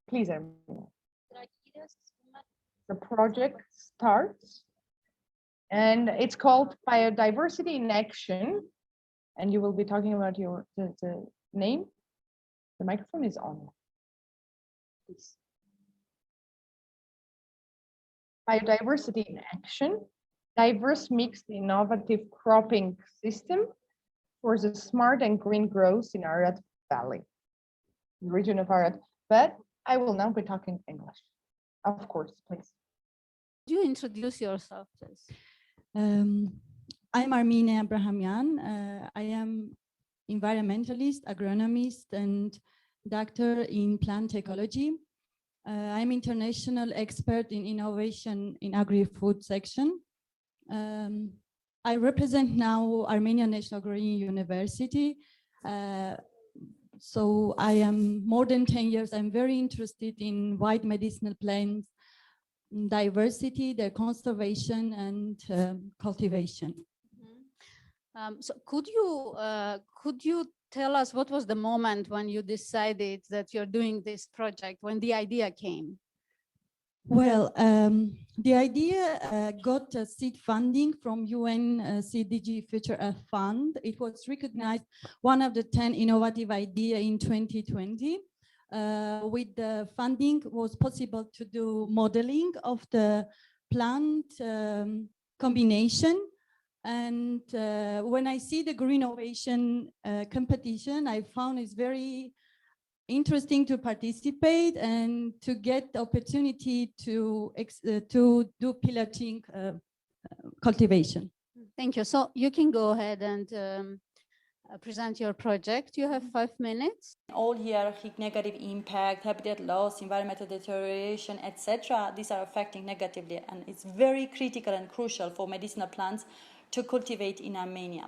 Please, Armenia. The project starts, and it's called Biodiversity in Action. And you will be talking about the name. The microphone is on. Please. Biodiversity in Action, diverse mixed innovative cropping system for the smart and green growth in Arad Valley, the region of Arad. But I will now be talking English. Of course, please. Could you introduce yourself, please? I'm Armenia Abrahamyan. I am environmentalist, agronomist, and doctor in plant ecology. I'm international expert in innovation in agri-food section. I represent now Armenia National Agrarian University. So I am more than 10 years. I'm very interested in wild medicinal plants, diversity, their conservation and cultivation. So could you tell us what was the moment when you decided that you're doing this project, when the idea came? Well, the idea got seed funding from UN CDG Future Earth Fund. It was recognized one of the 10 innovative ideas in 2020. With the funding, it was possible to do modeling of the plant combination. And when I see the Greenovation competition, I found it's very interesting to participate and to get the opportunity to do piloting cultivation. Thank you. So you can go ahead and present your project. You have 5 minutes. All hierarchic negative impact, habitat loss, environmental deterioration, etc. These are affecting negatively, and it's very critical and crucial for medicinal plants to cultivate in Armenia,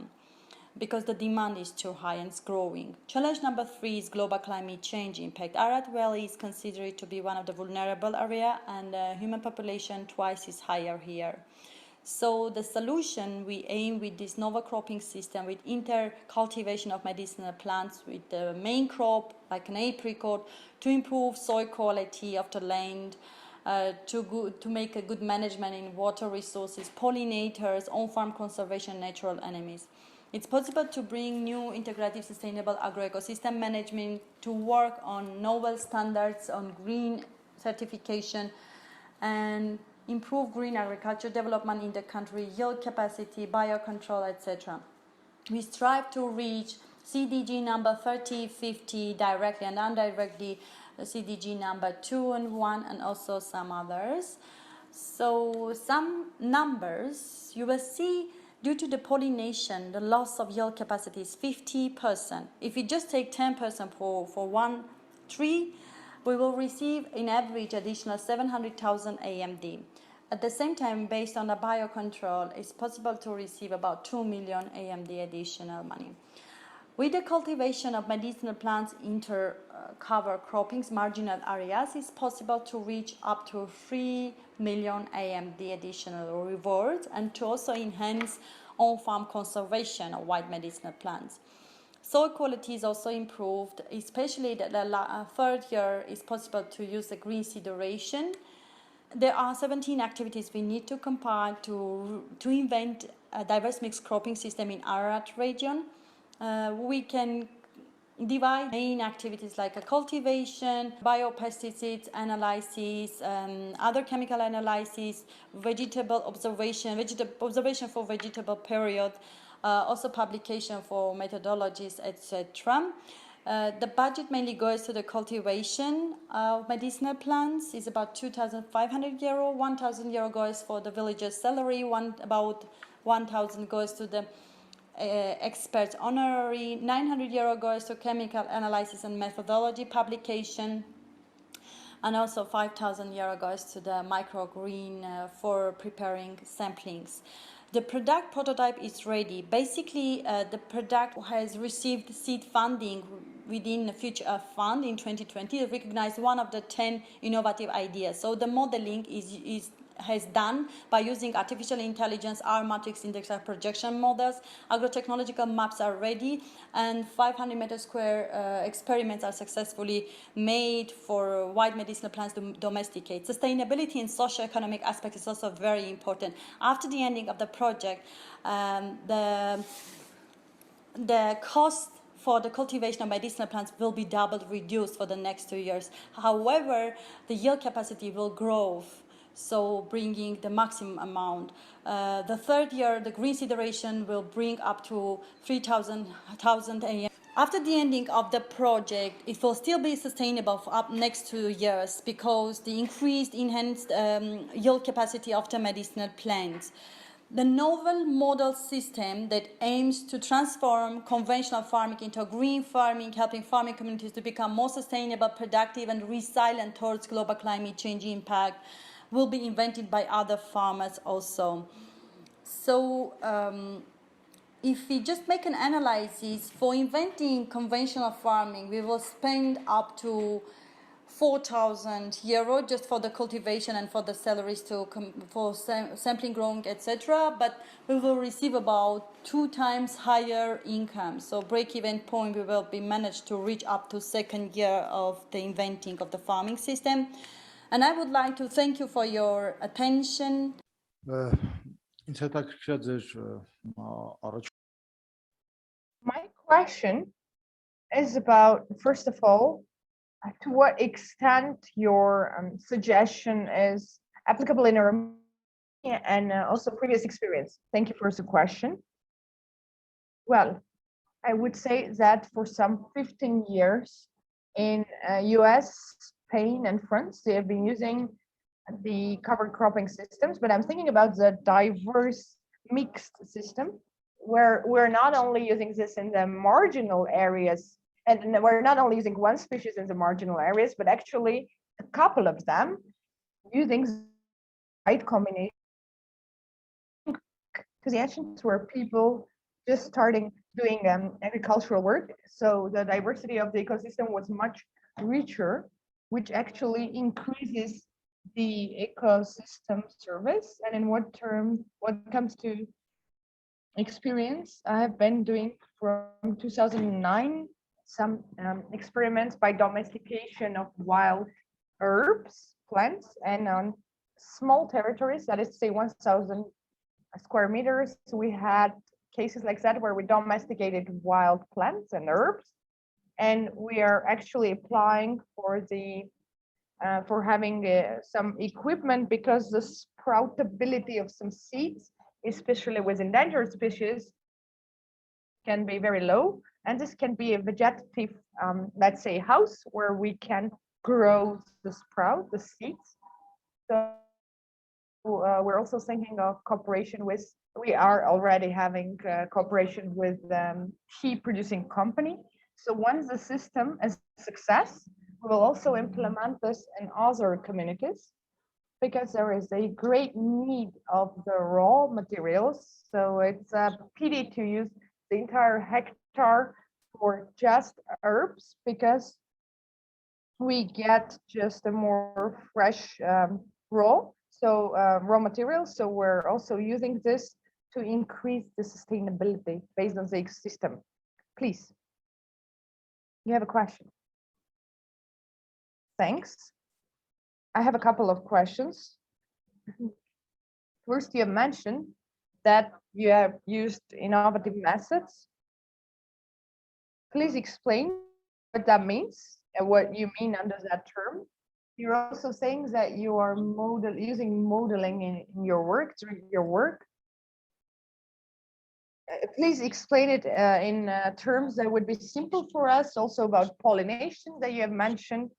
because the demand is too high and it's growing. Challenge number 3 is global climate change impact. Arat Valley is considered to be one of the vulnerable area, and human population twice is higher here. So the solution, we aim with this novel cropping system, with inter-cultivation of medicinal plants with the main crop, like an apricot, to improve soil quality of the land, to make a good management in water resources, pollinators, on-farm conservation, natural enemies. It's possible to bring new integrative sustainable agroecosystem management, to work on novel standards on green certification, and improve green agriculture development in the country, yield capacity, biocontrol, etc. We strive to reach CDG number 30, 50 directly and indirectly, CDG number 2 and 1, and also some others. So some numbers, you will see, due to the pollination, the loss of yield capacity is 50%. If we just take 10% for one tree, we will receive in average additional 700,000 AMD. At the same time, based on the biocontrol, it's possible to receive about 2 million AMD additional money. With the cultivation of medicinal plants cover croppings, marginal areas, it's possible to reach up to 3 million AMD additional rewards, and to also enhance on-farm conservation of wild medicinal plants. Soil quality is also improved, especially the 3rd year is possible to use the green seederation. There are 17 activities we need to compile to invent a diverse mixed cropping system in Arat region. We can divide main activities like a cultivation, biopesticides analysis, other chemical analysis, vegetable observation for vegetable period, also publication for methodologies, etc. The budget mainly goes to the cultivation of medicinal plants. Is about 2,500 euro. 1,000 euro goes for the villager's salary. About 1,000 goes to the experts honorary. 900 euro goes to chemical analysis and methodology publication. And also 5,000 euro goes to the microgreen for preparing samplings. The product prototype is ready. Basically, the product has received seed funding within the Future Earth Fund in 2020. It recognized one of the 10 innovative ideas. So the modeling has done by using artificial intelligence, R matrix index projection models. Agrotechnological maps are ready, and 500 meter square experiments are successfully made for wild medicinal plants to domesticate. Sustainability and socioeconomic aspect is also very important. After the ending of the project, the cost for the cultivation of medicinal plants will be doubled, reduced for the next 2 years. However, the yield capacity will grow, so bringing the maximum amount. The 3rd year, the green seederation will bring up to 3,000 AM. After the ending of the project, it will still be sustainable for up next 2 years because the increased enhanced yield capacity of the medicinal plants. The novel model system that aims to transform conventional farming into green farming, helping farming communities to become more sustainable, productive, and resilient towards global climate change impact, will be invented by other farmers also. So, if we just make an analysis for inventing conventional farming, we will spend up to 4,000 euro just for the cultivation and for the salaries for sampling, growing, etc. But we will receive about 2 times higher income. So break-even point we will be managed to reach up to 2nd year of the inventing of the farming system. And I would like to thank you for your attention. My question is about, first of all, to what extent your suggestion is applicable in Armenia and also previous experience. Thank you for the question. Well, I would say that for some 15 years in US, Spain, and France, they have been using the covered cropping systems, but I'm thinking about the diverse mixed system where we're not only using this in the marginal areas, and we're not only using one species in the marginal areas, but actually a couple of them using the right combination. Because the ancients were people just starting doing agricultural work, so the diversity of the ecosystem was much richer, which actually increases the ecosystem service. And in what comes to experience, I have been doing from 2009 some experiments by domestication of wild herbs, plants, and on small territories, that is to say 1,000 square meters, we had cases like that where we domesticated wild plants and herbs, and we are actually applying for the for having some equipment, because the sproutability of some seeds, especially with endangered species, can be very low. And this can be a vegetative, let's say, house where we can grow the sprout, the seeds. So we're also thinking of cooperation with, we are already having cooperation with tea producing company. So once the system is a success, we will also implement this in other communities, because there is a great need of the raw materials. So it's a pity to use the entire hectare for just herbs, because we get just a more fresh raw materials. So we're also using this to increase the sustainability based on the ecosystem. Please, you have a question? Thanks. I have a couple of questions. First, you have mentioned that you have used innovative methods. Please explain what that means and what you mean under that term. You're also saying that you are using modeling in your work, through your work. Please explain it in terms that would be simple for us, also about pollination that you have mentioned,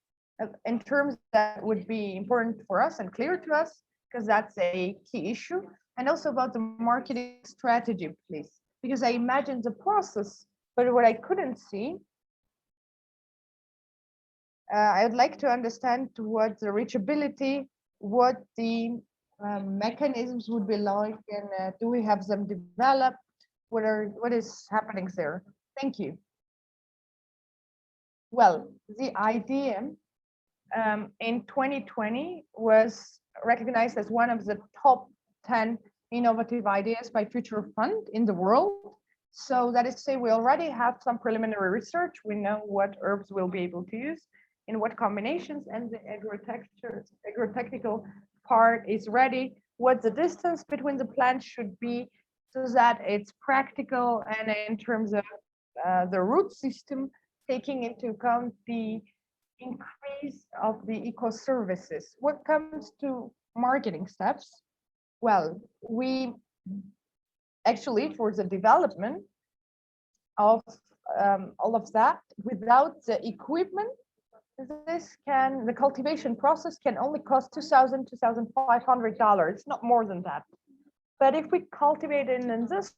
in terms that would be important for us and clear to us, because that's a key issue. And also about the marketing strategy, please, because I imagine the process, but what I couldn't see, I would like to understand what the reachability, what the mechanisms would be like, and do we have them developed? What is happening there? Thank you. Well, the idea in 2020 was recognized as one of the top 10 innovative ideas by Future Fund in the world. So that is to say, we already have some preliminary research. We know what herbs we'll be able to use, in what combinations, and the agrotechnical part is ready, what the distance between the plants should be, so that it's practical, and in terms of the root system, taking into account the increase of the eco-services. What comes to marketing steps? Well, we actually, for the development of all of that without the equipment, the cultivation process can only cost $2,000, $2,500, not more than that. But if we cultivate it in this,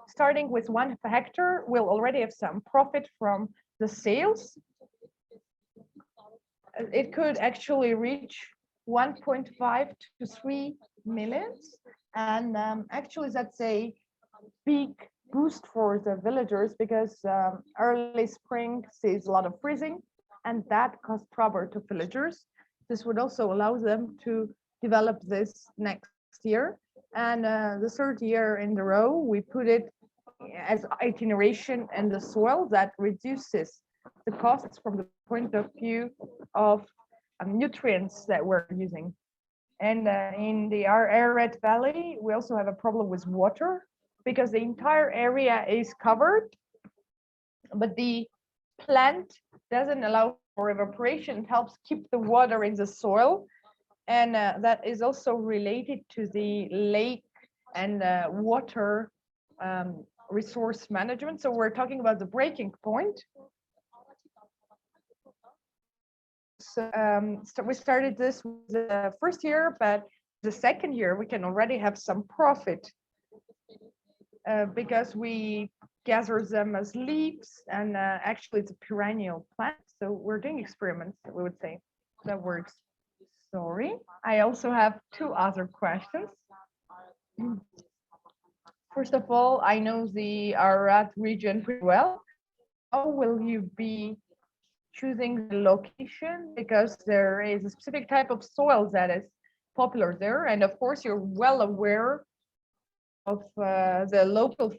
starting with 1 hectare, we'll already have some profit from the sales. It could actually reach 1.5 to 3 millions. And actually that's a big boost for the villagers because early spring sees a lot of freezing and that caused trouble to villagers. This would also allow them to develop this next year. And the 3rd year in a row, we put it as itineration in the soil that reduces the costs from the point of view of nutrients that we're using. And in the Ararat Valley, we also have a problem with water because the entire area is covered, but the plant doesn't allow for evaporation. It helps keep the water in the soil. And that is also related to the lake and water resource management. So we're talking about the breaking point. So, we started this the 1st year, but the 2nd year we can already have some profit because we gather them as leaves and actually it's a perennial plant. So we're doing experiments, we would say, that works. Sorry, I also have 2 other questions. First of all, I know the Ararat region pretty well. How will you be choosing the location? Because there is a specific type of soil that is popular there. And of course, you're well aware of the local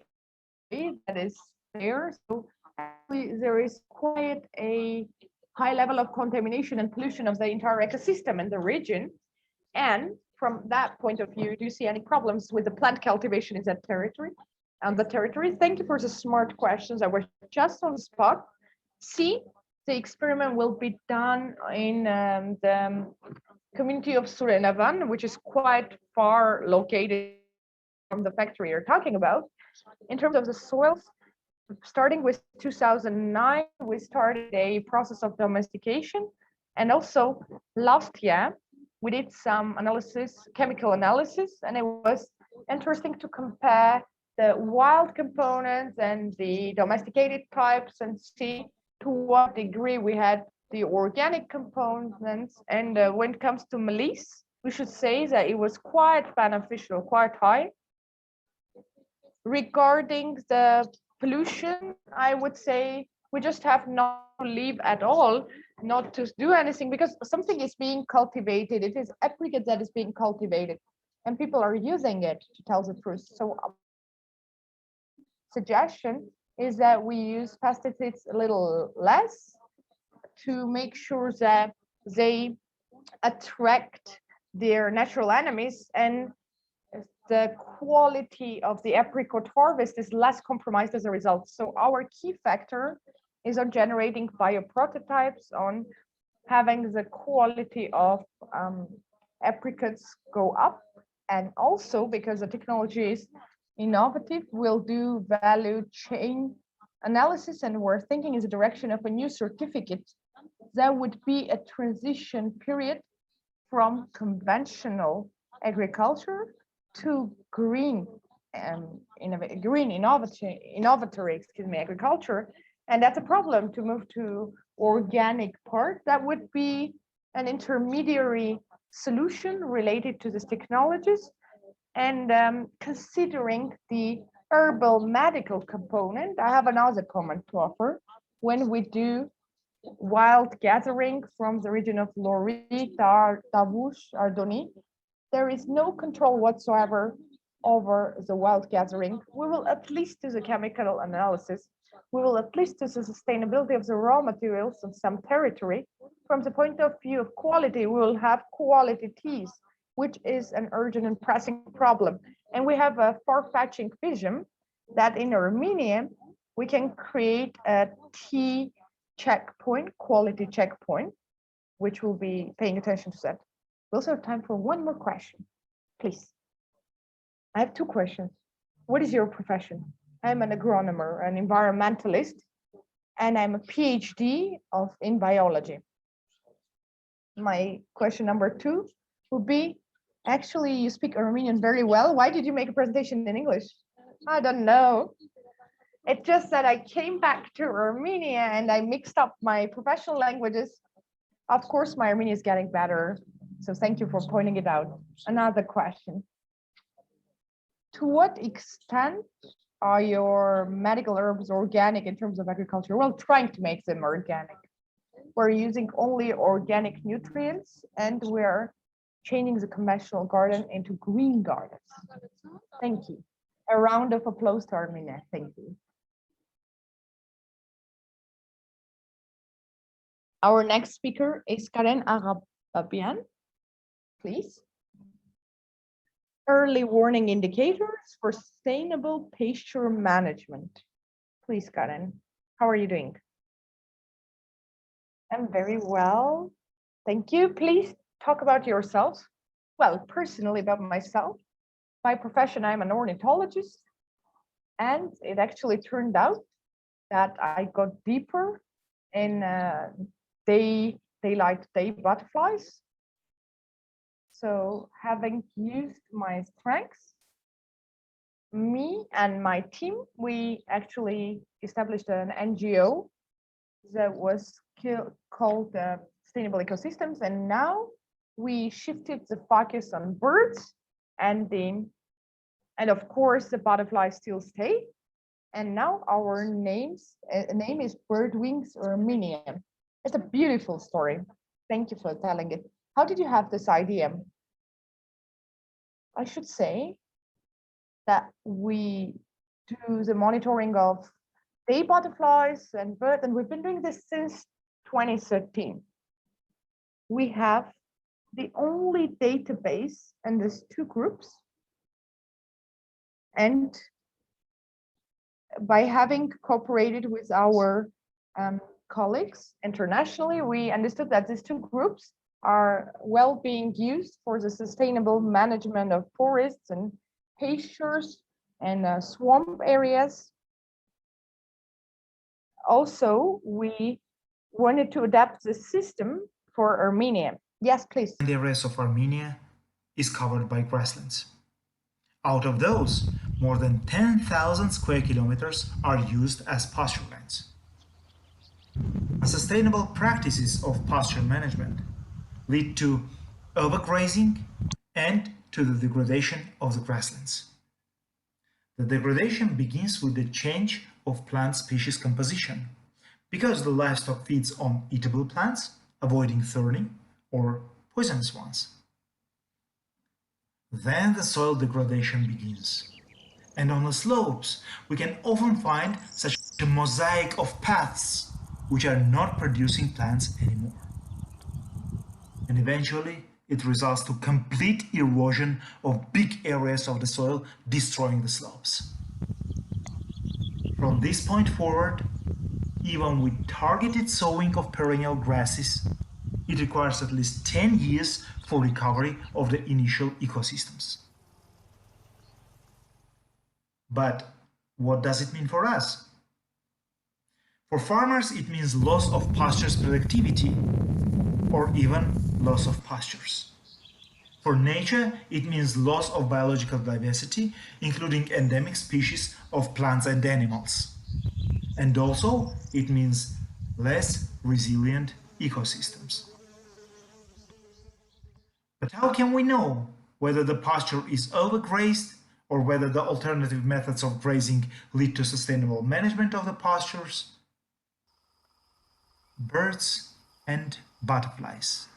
that is there. So actually, there is quite a high level of contamination and pollution of the entire ecosystem in the region. And from that point of view, do you see any problems with the plant cultivation in that territory? On the territory, thank you for the smart questions. I was just on the spot. C, the experiment will be done in the community of Surenavan, which is quite far located from the factory you're talking about. In terms of the soils, starting with 2009, we started a process of domestication. And also last year, we did some analysis, chemical analysis, and it was interesting to compare the wild components and the domesticated types and see to what degree we had the organic components. And when it comes to malice, we should say that it was quite beneficial, quite high. Regarding the pollution, I would say we just have not to leave at all, not to do anything, because something is being cultivated. It is apricot that is being cultivated and people are using it, to tell the truth. So suggestion is that we use pesticides a little less to make sure that they attract their natural enemies and the quality of the apricot harvest is less compromised as a result. So our key factor is on generating bioprototypes, on having the quality of apricots go up, and also because the technology is innovative, we'll do value chain analysis, and we're thinking in the direction of a new certificate that would be a transition period from conventional agriculture to green innovatory agriculture. And that's a problem to move to organic part. That would be an intermediary solution related to these technologies. And considering the herbal medical component, I have another comment to offer. When we do wild gathering from the region of Lori, Tavush, Ardoni, there is no control whatsoever over the wild gathering. We will at least do the chemical analysis. We will at least do the sustainability of the raw materials of some territory. From the point of view of quality, we will have quality teas, which is an urgent and pressing problem. And we have a far-fetching vision that in Armenia, we can create a tea checkpoint, quality checkpoint, which will be paying attention to that. We also have time for one more question, please. I have 2 questions. What is your profession? I'm an agronomer, an environmentalist, and I'm a PhD in biology. My question number 2 would be, actually, you speak Armenian very well. Why did you make a presentation in English? I don't know. It's just that I came back to Armenia and I mixed up my professional languages. Of course, my Armenian is getting better. So thank you for pointing it out. Another question. To what extent are your medical herbs organic in terms of agriculture? Well, trying to make them organic. We're using only organic nutrients and we're changing the conventional garden into green gardens. Thank you. A round of applause to Armenia. Thank you. Our next speaker is Karen Arababian, please. Early warning indicators for sustainable pasture management. Please, Karen, how are you doing? I'm very well, thank you. Please talk about yourself. Well, personally about myself. My profession, I'm an ornithologist, and it actually turned out that I got deeper in daylight day butterflies. So having used my strengths, me and my team, we actually established an NGO that was called Sustainable Ecosystems, and now we shifted the focus on birds, and of course the butterflies still stay. And now our name is Birdwings Armenia. It's a beautiful story. Thank you for telling it. How did you have this idea? I should say that we do the monitoring of day butterflies and birds, and we've been doing this since 2013. We have the only database in these 2 groups. And by having cooperated with our colleagues internationally, we understood that these 2 groups are well being used for the sustainable management of forests and pastures and swamp areas. Also, we wanted to adapt the system for Armenia. Yes, please. The rest of Armenia is covered by grasslands. Out of those, more than 10,000 square kilometers are used as pasture lands. Unsustainable practices of pasture management lead to overgrazing and to the degradation of the grasslands. The degradation begins with the change of plant species composition, because the livestock feeds on eatable plants, avoiding thorny or poisonous ones. Then the soil degradation begins, and on the slopes we can often find such a mosaic of paths which are not producing plants anymore. And eventually it results to complete erosion of big areas of the soil, destroying the slopes. From this point forward, even with targeted sowing of perennial grasses, it requires at least 10 years for recovery of the initial ecosystems. But what does it mean for us? For farmers, it means loss of pastures productivity, or even loss of pastures. For nature, it means loss of biological diversity, including endemic species of plants and animals. And also, it means less resilient ecosystems. But how can we know whether the pasture is overgrazed or whether the alternative methods of grazing lead to sustainable management of the pastures? Birds and butterflies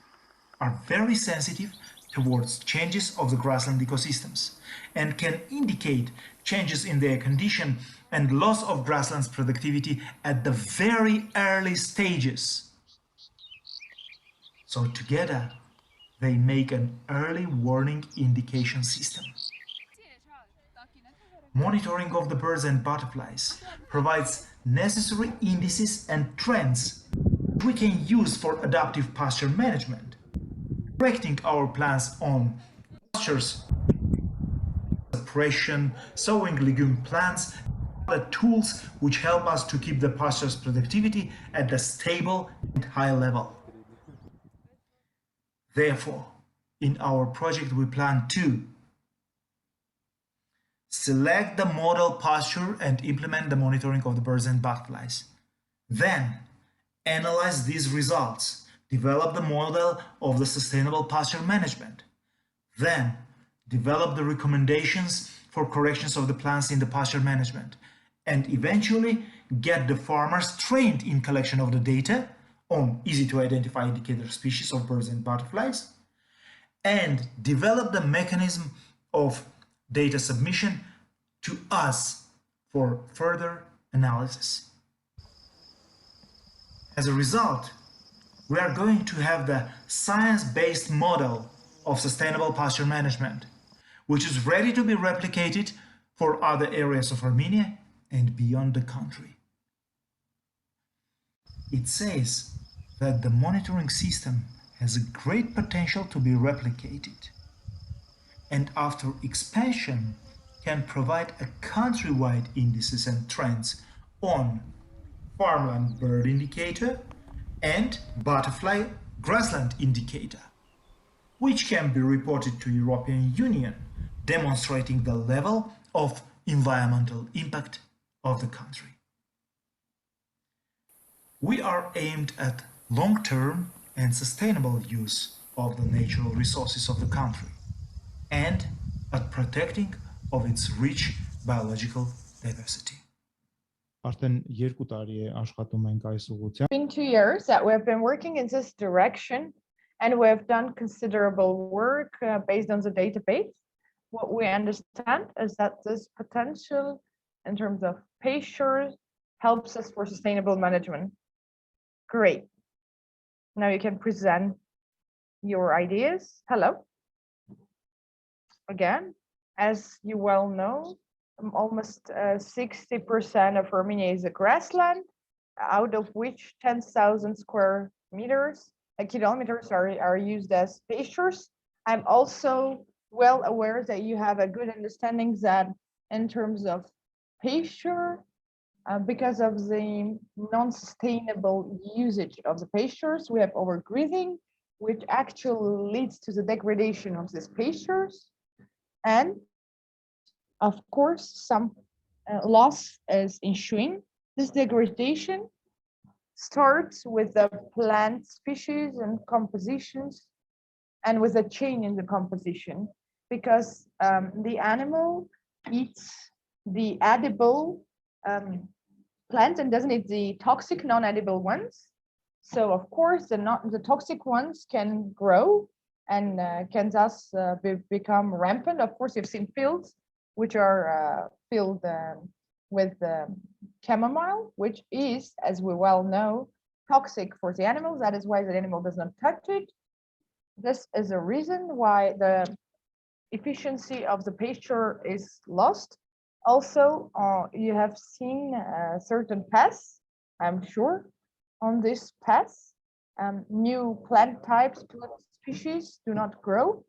are very sensitive towards changes of the grassland ecosystems and can indicate changes in their condition and loss of grassland's productivity at the very early stages. So together, they make an early warning indication system. Monitoring of the birds and butterflies provides necessary indices and trends we can use for adaptive pasture management, correcting our plans on pastures, suppression, sowing legume plants, the tools which help us to keep the pasture's productivity at a stable and high level. Therefore, in our project we plan to select the model pasture and implement the monitoring of the birds and butterflies. Then, analyze these results, develop the model of the sustainable pasture management. Then, develop the recommendations for corrections of the plants in the pasture management, and eventually get the farmers trained in collection of the data on easy to identify indicator species of birds and butterflies, and develop the mechanism of data submission to us for further analysis. As a result, we are going to have the science-based model of sustainable pasture management, which is ready to be replicated for other areas of Armenia and beyond the country. It says that the monitoring system has a great potential to be replicated, and after expansion can provide a countrywide indices and trends on farmland bird indicator and butterfly grassland indicator, which can be reported to European Union, demonstrating the level of environmental impact of the country. We are aimed at long-term and sustainable use of the natural resources of the country and at protecting of its rich biological diversity. Արդեն 2 տարի է աշխատում ենք այս ուղղությամբ։ It's been 2 years that we have been working in this direction, and we have done considerable work based on the database. What we understand is that this potential in terms of pastures helps us for sustainable management. Great. Now you can present your ideas. Hello. Again, as you well know, almost 60% of Armenia is a grassland, out of which 10,000 square meters, kilometers are used as pastures. I'm also well aware that you have a good understanding that in terms of pasture, because of the non-sustainable usage of the pastures, we have overgrazing, which actually leads to the degradation of these pastures. And of course, some loss is ensuing. This degradation starts with the plant species and compositions and with a change in the composition, because the animal eats the edible plants and doesn't eat the toxic non-edible ones. So of course, the toxic ones can grow and can thus become rampant. Of course, you've seen fields which are filled with chamomile, which is, as we well know, toxic for the animals. That is why the animal does not touch it. This is a reason why the efficiency of the pasture is lost. Also, you have seen certain pests, I'm sure, on this pests. New plant types, plant species do not grow,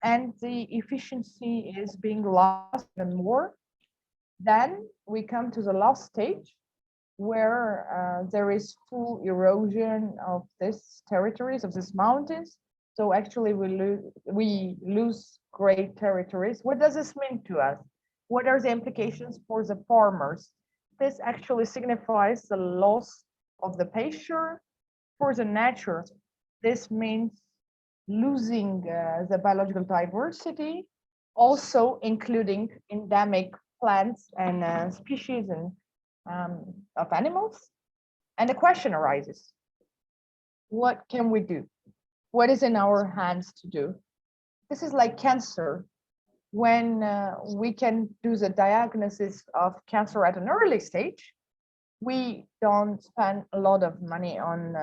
and the efficiency is being lost even more. Then we come to the last stage, where there is full erosion of these territories, of these mountains. So actually we lose great territories. What does this mean to us? What are the implications for the farmers? This actually signifies the loss of the pasture. For the nature, this means losing the biological diversity, also including endemic plants and species and of animals. And the question arises, what can we do? What is in our hands to do? This is like cancer. When we can do the diagnosis of cancer at an early stage, we don't spend a lot of money on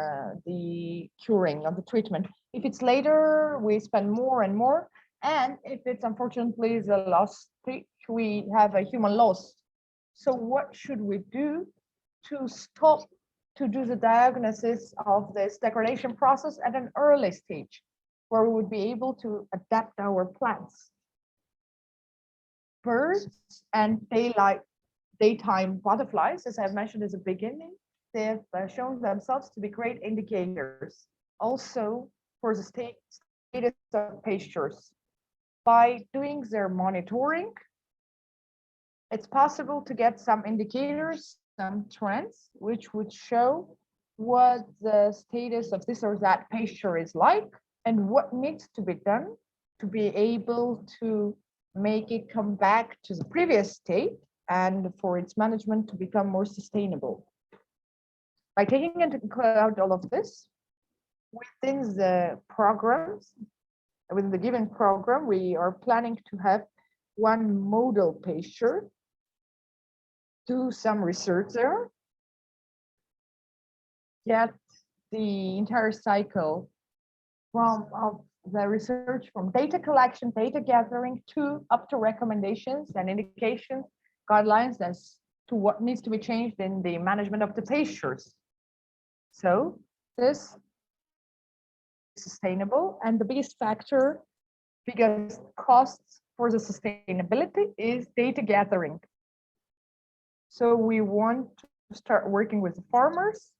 the curing of the treatment. If it's later, we spend more and more. And if it's unfortunately the last stage, we have a human loss. So what should we do to stop to do the diagnosis of this degradation process at an early stage, where we would be able to adapt our plants? Birds and daylight daytime butterflies, as I've mentioned at the beginning, they have shown themselves to be great indicators also for the status of pastures. By doing their monitoring, it's possible to get some indicators, some trends, which would show what the status of this or that pasture is like and what needs to be done to be able to make it come back to the previous state and for its management to become more sustainable. By taking into account all of this, within the programs, within the given program, we are planning to have one model pasture, do some research there, get the entire cycle from of the research from data collection, data gathering to up to recommendations and indications, guidelines as to what needs to be changed in the management of the pastures. So this is sustainable, and the biggest factor, biggest costs for the sustainability is data gathering. So we want to start working with the farmers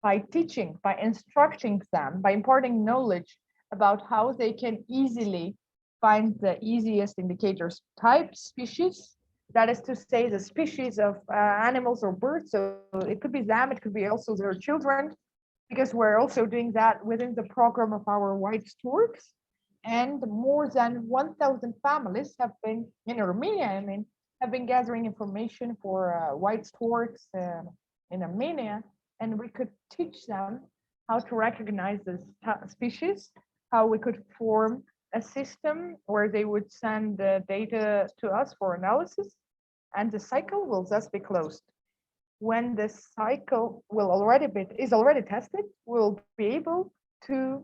by teaching, by instructing them, by imparting knowledge about how they can easily find the easiest indicators type, species. That is to say, the species of animals or birds. So it could be them, it could be also their children, because we're also doing that within the program of our white storks. And more than 1,000 families have been in Armenia, I mean, have been gathering information for white storks in Armenia. And we could teach them how to recognize this species, how we could form a system where they would send the data to us for analysis, and the cycle will thus be closed. When this cycle is already tested, we'll be able to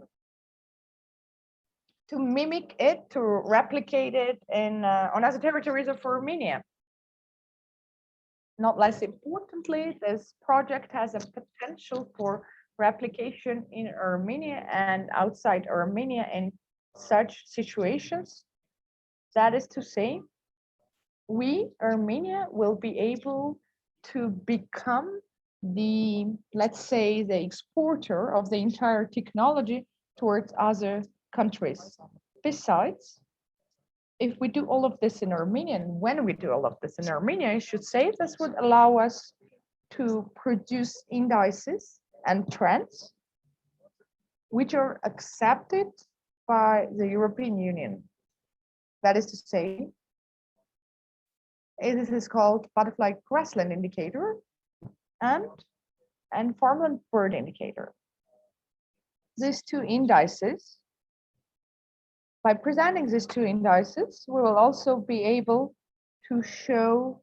mimic it, to replicate it in on other territories of Armenia. Not less importantly, this project has a potential for replication in Armenia and outside Armenia in such situations. That is to say, we, Armenia, will be able to become the, let's say, the exporter of the entire technology towards other countries. Besides, if we do all of this in Armenia, and when we do all of this in Armenia, I should say, this would allow us to produce indices and trends which are accepted by the European Union. That is to say, this is called butterfly grassland indicator and farmland bird indicator. These two indices, by presenting these two indices, we will also be able to show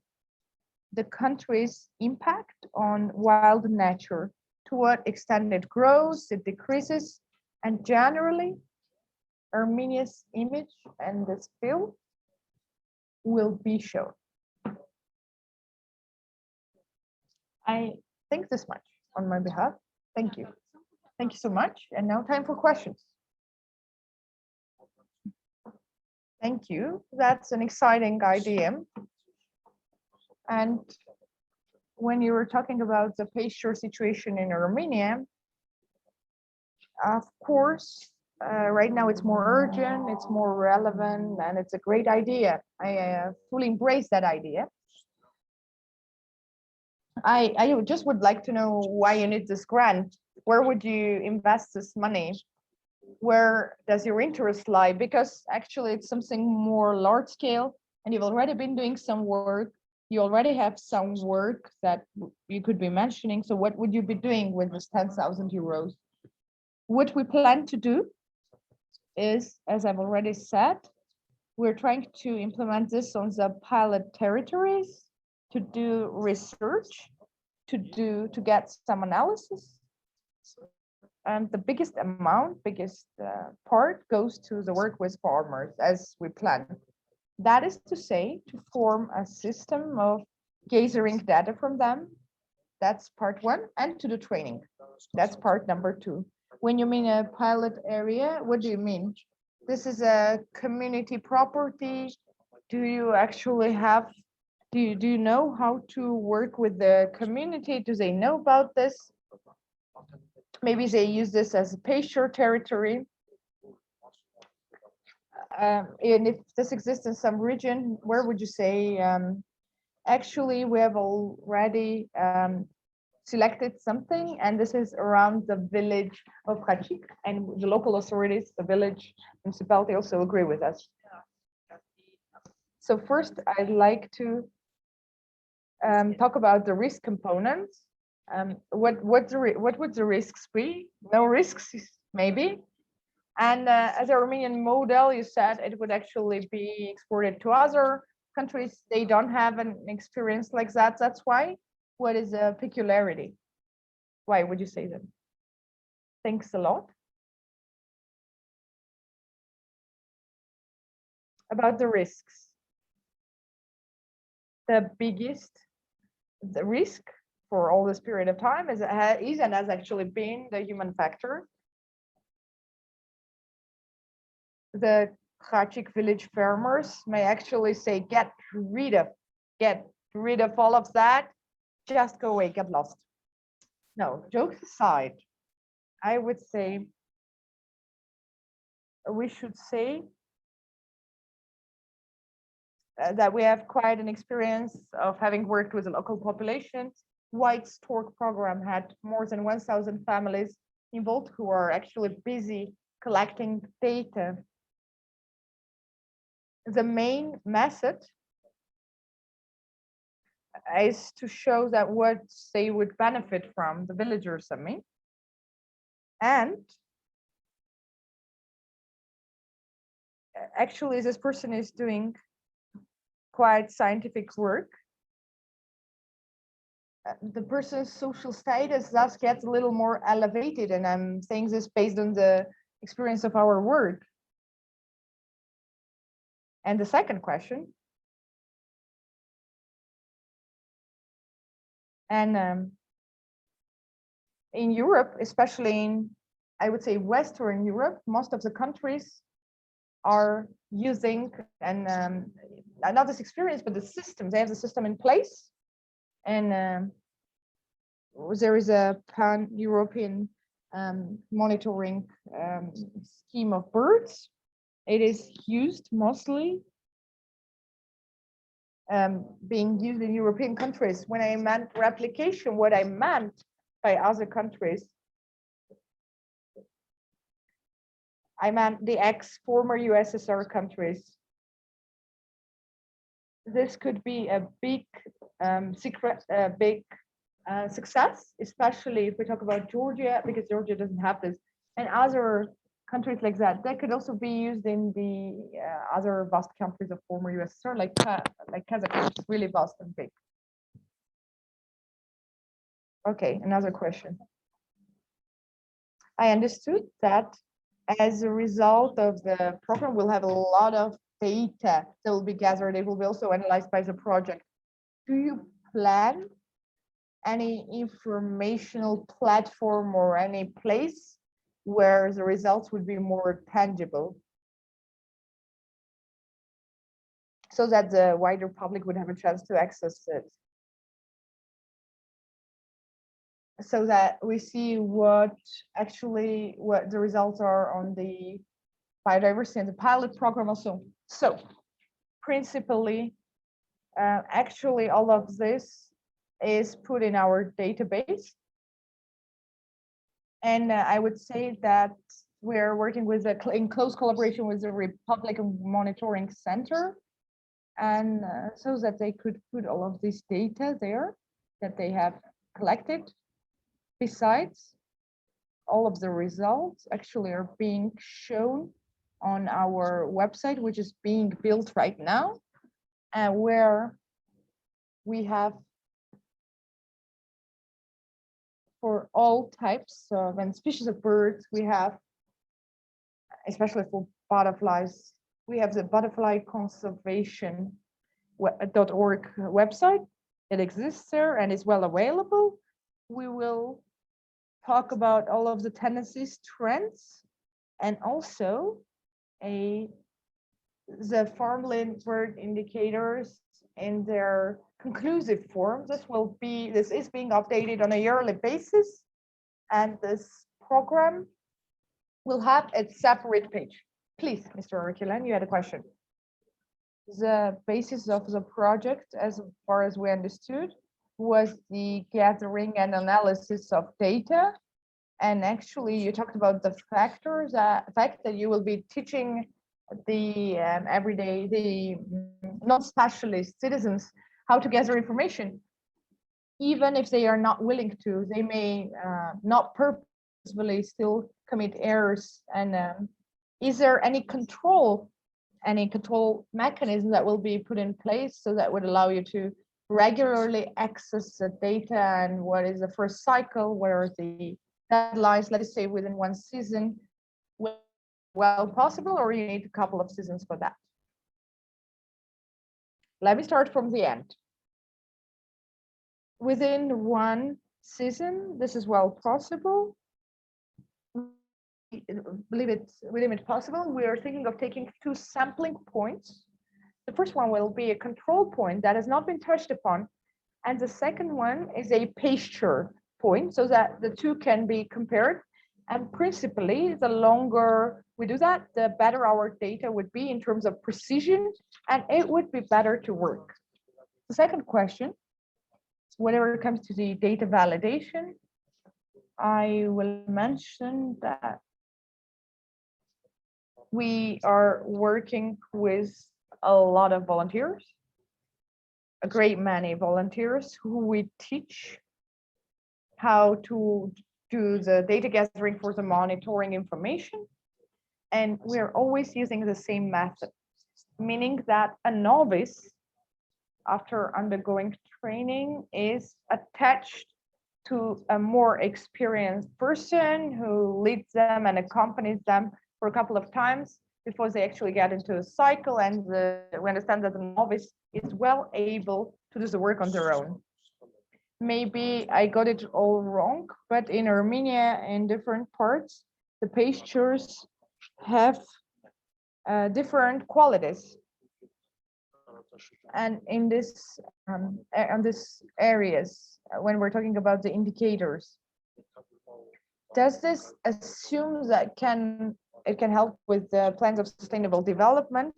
the country's impact on wild nature, to what extent it grows, it decreases, and generally, Armenia's image and this field will be shown. I think this much on my behalf. Thank you. Thank you so much. And now time for questions. Thank you. That's an exciting idea. And when you were talking about the pasture situation in Armenia, of course, right now it's more urgent, it's more relevant, and it's a great idea. I fully embrace that idea. I just would like to know why you need this grant. Where would you invest this money? Where does your interest lie? Because actually it's something more large scale, and you've already been doing some work. You already have some work that you could be mentioning. So what would you be doing with this 10,000 euros? What we plan to do is, as I've already said, we're trying to implement this on the pilot territories, to do research, to get some analysis. And the biggest part goes to the work with farmers as we plan. That is to say, to form a system of gathering data from them. That's part one, and to do training. That's part number two. When you mean a pilot area, what do you mean? This is a community property. Do you actually have do you know how to work with the community? Do they know about this? Maybe they use this as a pasture territory. And if this exists in some region, where would you say, actually, we have already selected something, and this is around the village of Khachik, and the local authorities, the village municipality also agree with us. So first, I'd like to talk about the risk components. What would the risks be? No risks, maybe. And as a Armenian model, you said it would actually be exported to other countries. They don't have an experience like that. That's why. What is a peculiarity? Why would you say that? Thanks a lot. About the risks. The biggest risk for all this period of time is and has actually been the human factor. The Khachik village farmers may actually say, get rid of all of that, just go away, get lost. No, jokes aside, I would say we should say that we have quite an experience of having worked with the local population. White Stork program had more than 1,000 families involved who are actually busy collecting data. The main method is to show that what they would benefit from, the villagers, I mean, and actually this person is doing quite scientific work. The person's social status thus gets a little more elevated, and I'm saying this based on the experience of our work. And the second question, and in Europe, especially in, I would say, Western Europe, most of the countries are using, and not this experience, but the system. They have the system in place, and there is a pan-European monitoring scheme of birds. It is used mostly being used in European countries. When I meant replication, what I meant by other countries, I meant the ex-former USSR countries. This could be a big success, especially if we talk about Georgia, because Georgia doesn't have this, and other countries like that. That could also be used in the other vast countries of former USSR, like Kazakhstan, it's really vast and big. Okay, another question. I understood that as a result of the program, we'll have a lot of data that will be gathered. It will be also analyzed by the project. Do you plan any informational platform or any place where the results would be more tangible, so that the wider public would have a chance to access it, so that we see what the results are on the biodiversity and the pilot program also. So principally, actually all of this is put in our database. And I would say that we're working with in close collaboration with the Republican Monitoring Center, and so that they could put all of this data there that they have collected. Besides, all of the results actually are being shown on our website, which is being built right now, and where we have for all types of and species of birds, we have, especially for butterflies, we have the butterfly conservation.org website. It exists there and is well available. We will talk about all of the tendencies, trends, and also the farmland bird indicators in their conclusive form. This is being updated on a yearly basis, and this program will have its separate page. Please, Mr. Arkilan, you had a question. The basis of the project, as far as we understood, was the gathering and analysis of data. And actually, you talked about the fact that you will be teaching the non-specialist citizens how to gather information. Even if they are not willing to, they may not purposefully still commit errors. And is there any control mechanism that will be put in place so that would allow you to regularly access the data? And what is the first cycle? What are the deadlines, let's say within one season? Well possible, or you need a couple of seasons for that? Let me start from the end. Within one season, this is well possible. Believe it possible. We are thinking of taking 2 sampling points. The first one will be a control point that has not been touched upon, and the second one is a pasture point, so that the 2 can be compared. And principally, the longer we do that, the better our data would be in terms of precision, and it would be better to work. The second question, whenever it comes to the data validation, I will mention that we are working with a lot of volunteers, a great many volunteers who we teach how to do the data gathering for the monitoring information. And we're always using the same method, meaning that a novice, after undergoing training, is attached to a more experienced person who leads them and accompanies them for a couple of times before they actually get into a cycle, and we understand that the novice is well able to do the work on their own. Maybe I got it all wrong, but in Armenia, in different parts, the pastures have different qualities. And in this on these areas, when we're talking about the indicators, does this assume that it can help with the plans of sustainable development?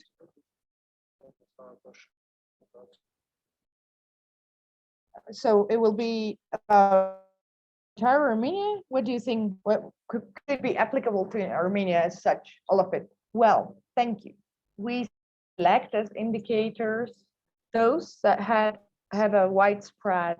So it will be about entire Armenia. What do you think? What could it be applicable to Armenia as such? All of it. Well, thank you. We select as indicators those that have a widespread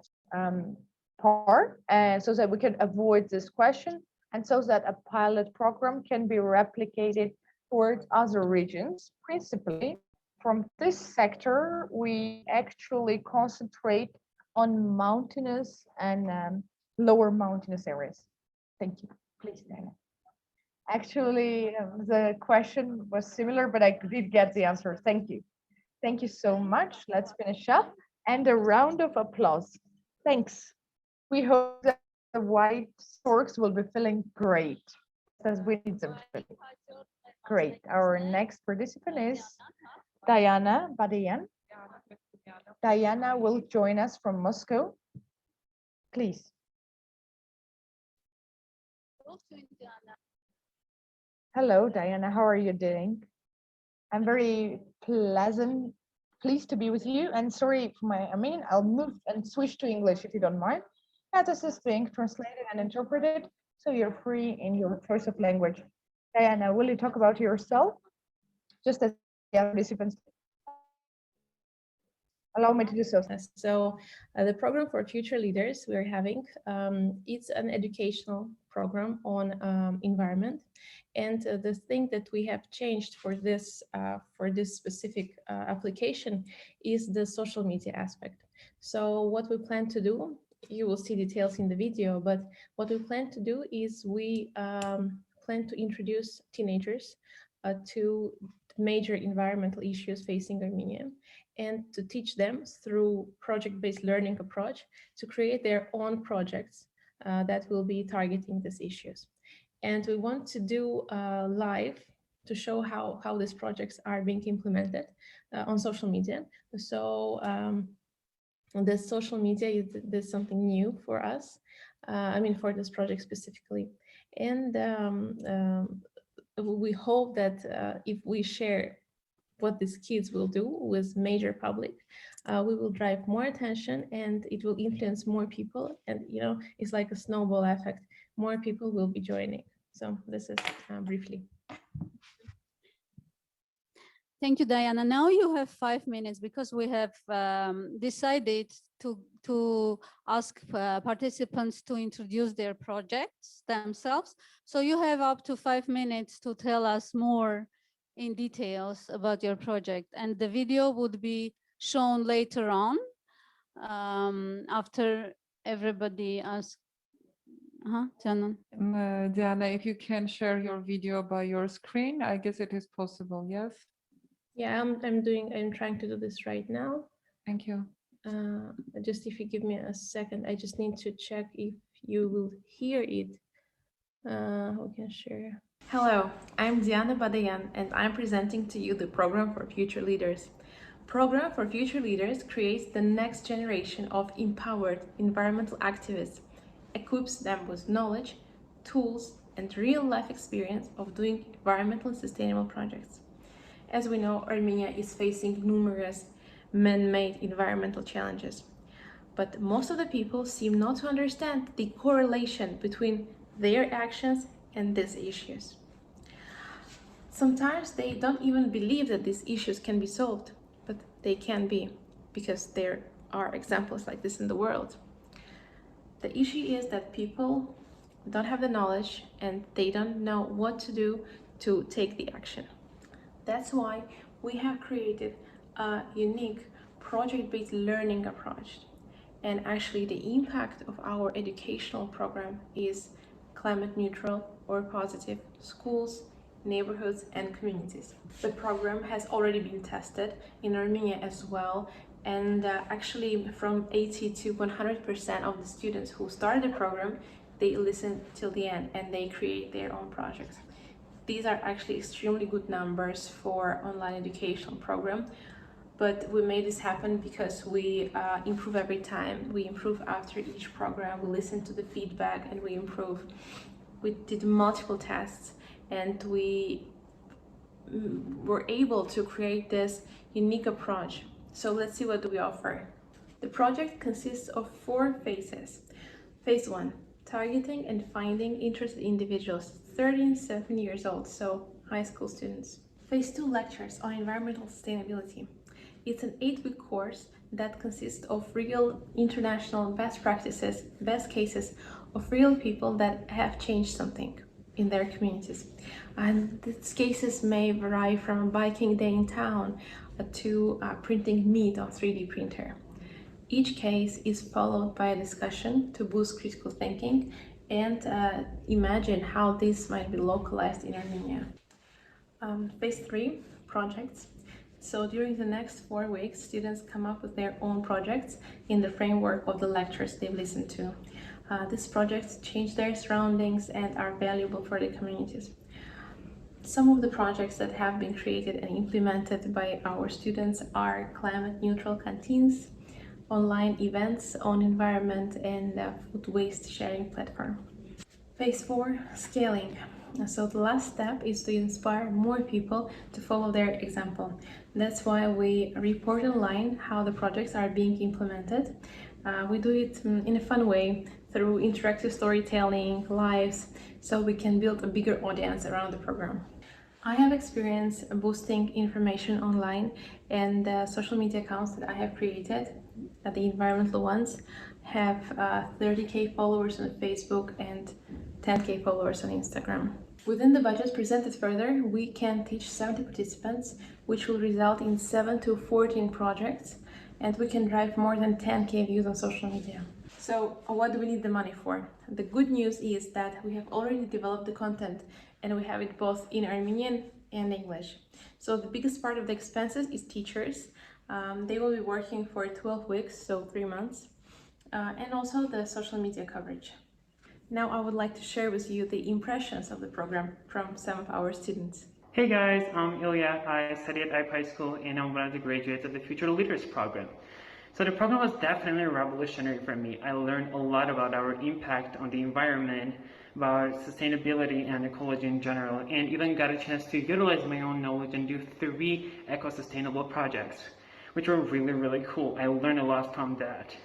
part, and so that we can avoid this question, and so that a pilot program can be replicated towards other regions. Principally, from this sector, we actually concentrate on mountainous and lower mountainous areas. Thank you. Please, Diana. Actually, the question was similar, but I did get the answer. Thank you. Thank you so much. Let's finish up. And a round of applause. Thanks. We hope that the white storks will be feeling great, as we need them to feel. Great. Our next participant is Diana Badayan. Diana will join us from Moscow. Please. Hello, Diana. How are you doing? I'm very pleased to be with you. And sorry for my Armenian. I'll move and switch to English if you don't mind. Yeah, this is being translated and interpreted, so you're free in your choice of language. Diana, will you talk about yourself? Just as the participants. Allow me to do so. So the program for future leaders we're having, it's an educational program on environment. And the thing that we have changed for this specific application is the social media aspect. So what we plan to do, you will see details in the video, but what we plan to do is we plan to introduce teenagers to major environmental issues facing Armenia, and to teach them through project-based learning approach to create their own projects that will be targeting these issues. And we want to do live to show how these projects are being implemented on social media. So the social media is something new for us. I mean, for this project specifically, and we hope that if we share what these kids will do with major public, we will drive more attention and it will influence more people. And it's like a snowball effect. More people will be joining. So this is briefly. Thank you, Diana. Now you have 5 minutes because we have decided to ask participants to introduce their projects themselves. So you have up to 5 minutes to tell us more in details about your project. And the video would be shown later on after everybody asks. Canan. Diana, if you can share your video by your screen, I guess it is possible, yes? Yeah, I'm trying to do this right now. Thank you. Just if you give me a second, I just need to check if you will hear it. We can share. Hello, I'm Diana Badayan and I'm presenting to you the Program for Future Leaders. Program for Future Leaders creates the next generation of empowered environmental activists, equips them with knowledge, tools, and real-life experience of doing environmentally sustainable projects. As we know, Armenia is facing numerous man-made environmental challenges, but most of the people seem not to understand the correlation between their actions and these issues. Sometimes they don't even believe that these issues can be solved, but they can be, because there are examples like this in the world. The issue is that people don't have the knowledge and they don't know what to do to take the action. That's why we have created a unique project-based learning approach. And actually the impact of our educational program is climate neutral or positive schools, neighborhoods, and communities. The program has already been tested in Armenia as well. And actually from 80 to 100% of the students who started the program, they listen till the end and they create their own projects. These are actually extremely good numbers for online educational program, but we made this happen because we improve every time. We improve after each program, we listen to the feedback and we improve. We did multiple tests and we were able to create this unique approach. So let's see what do we offer. The project consists of 4 phases. Phase 1, targeting and finding interested individuals 13 to 17 years old, so high school students. Phase 2, lectures on environmental sustainability. It's an 8-week course that consists of real international best practices, best cases of real people that have changed something in their communities. And these cases may vary from a biking day in town to printing meat on 3D printer. Each case is followed by a discussion to boost critical thinking and imagine how this might be localized in Armenia. Phase 3, projects. So during the next 4 weeks, students come up with their own projects in the framework of the lectures they've listened to. These projects change their surroundings and are valuable for the communities. Some of the projects that have been created and implemented by our students are climate neutral canteens, online events on environment, and food waste sharing platform. Phase 4, scaling. So the last step is to inspire more people to follow their example. That's why we report online how the projects are being implemented. We do it in a fun way through interactive storytelling, lives, so we can build a bigger audience around the program. I have experience boosting information online, and the social media accounts that I have created, the environmental ones, have 30K followers on Facebook and 10K followers on Instagram. Within the budget presented further, we can teach 70 participants, which will result in 7 to 14 projects, and we can drive more than 10K views on social media. So what do we need the money for? The good news is that we have already developed the content and we have it both in Armenian and English. So the biggest part of the expenses is teachers. They will be working for 12 weeks, so 3 months, and also the social media coverage. Now I would like to share with you the impressions of the program from some of our students. Hey guys, I'm Ilya. I study at IPE High School and I'm one of the graduates of the Future Leaders program. So the program was definitely revolutionary for me. I learned a lot about our impact on the environment, about sustainability and ecology in general, and even got a chance to utilize my own knowledge and do 3 eco-sustainable projects, which were really, really cool. I learned a lot from that.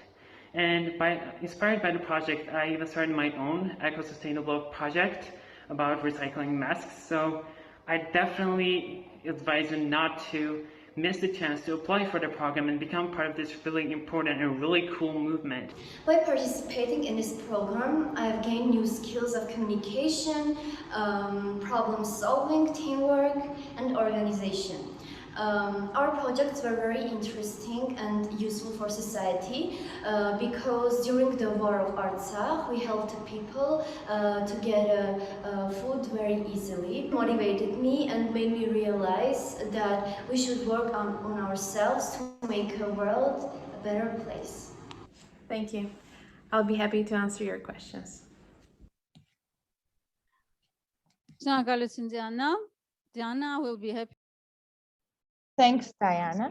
And inspired by the project, I even started my own eco-sustainable project about recycling masks. So I definitely advise you not to miss the chance to apply for the program and become part of this really important and really cool movement. By participating in this program, I have gained new skills of communication, problem solving, teamwork, and organization. Our projects were very interesting and useful for society because during the war of Artsakh, we helped people to get food very easily. It motivated me and made me realize that we should work on ourselves to make a world a better place. Thank you. I'll be happy to answer your questions. Շնորհակալություն Diana. Diana will be happy. Thanks, Diana.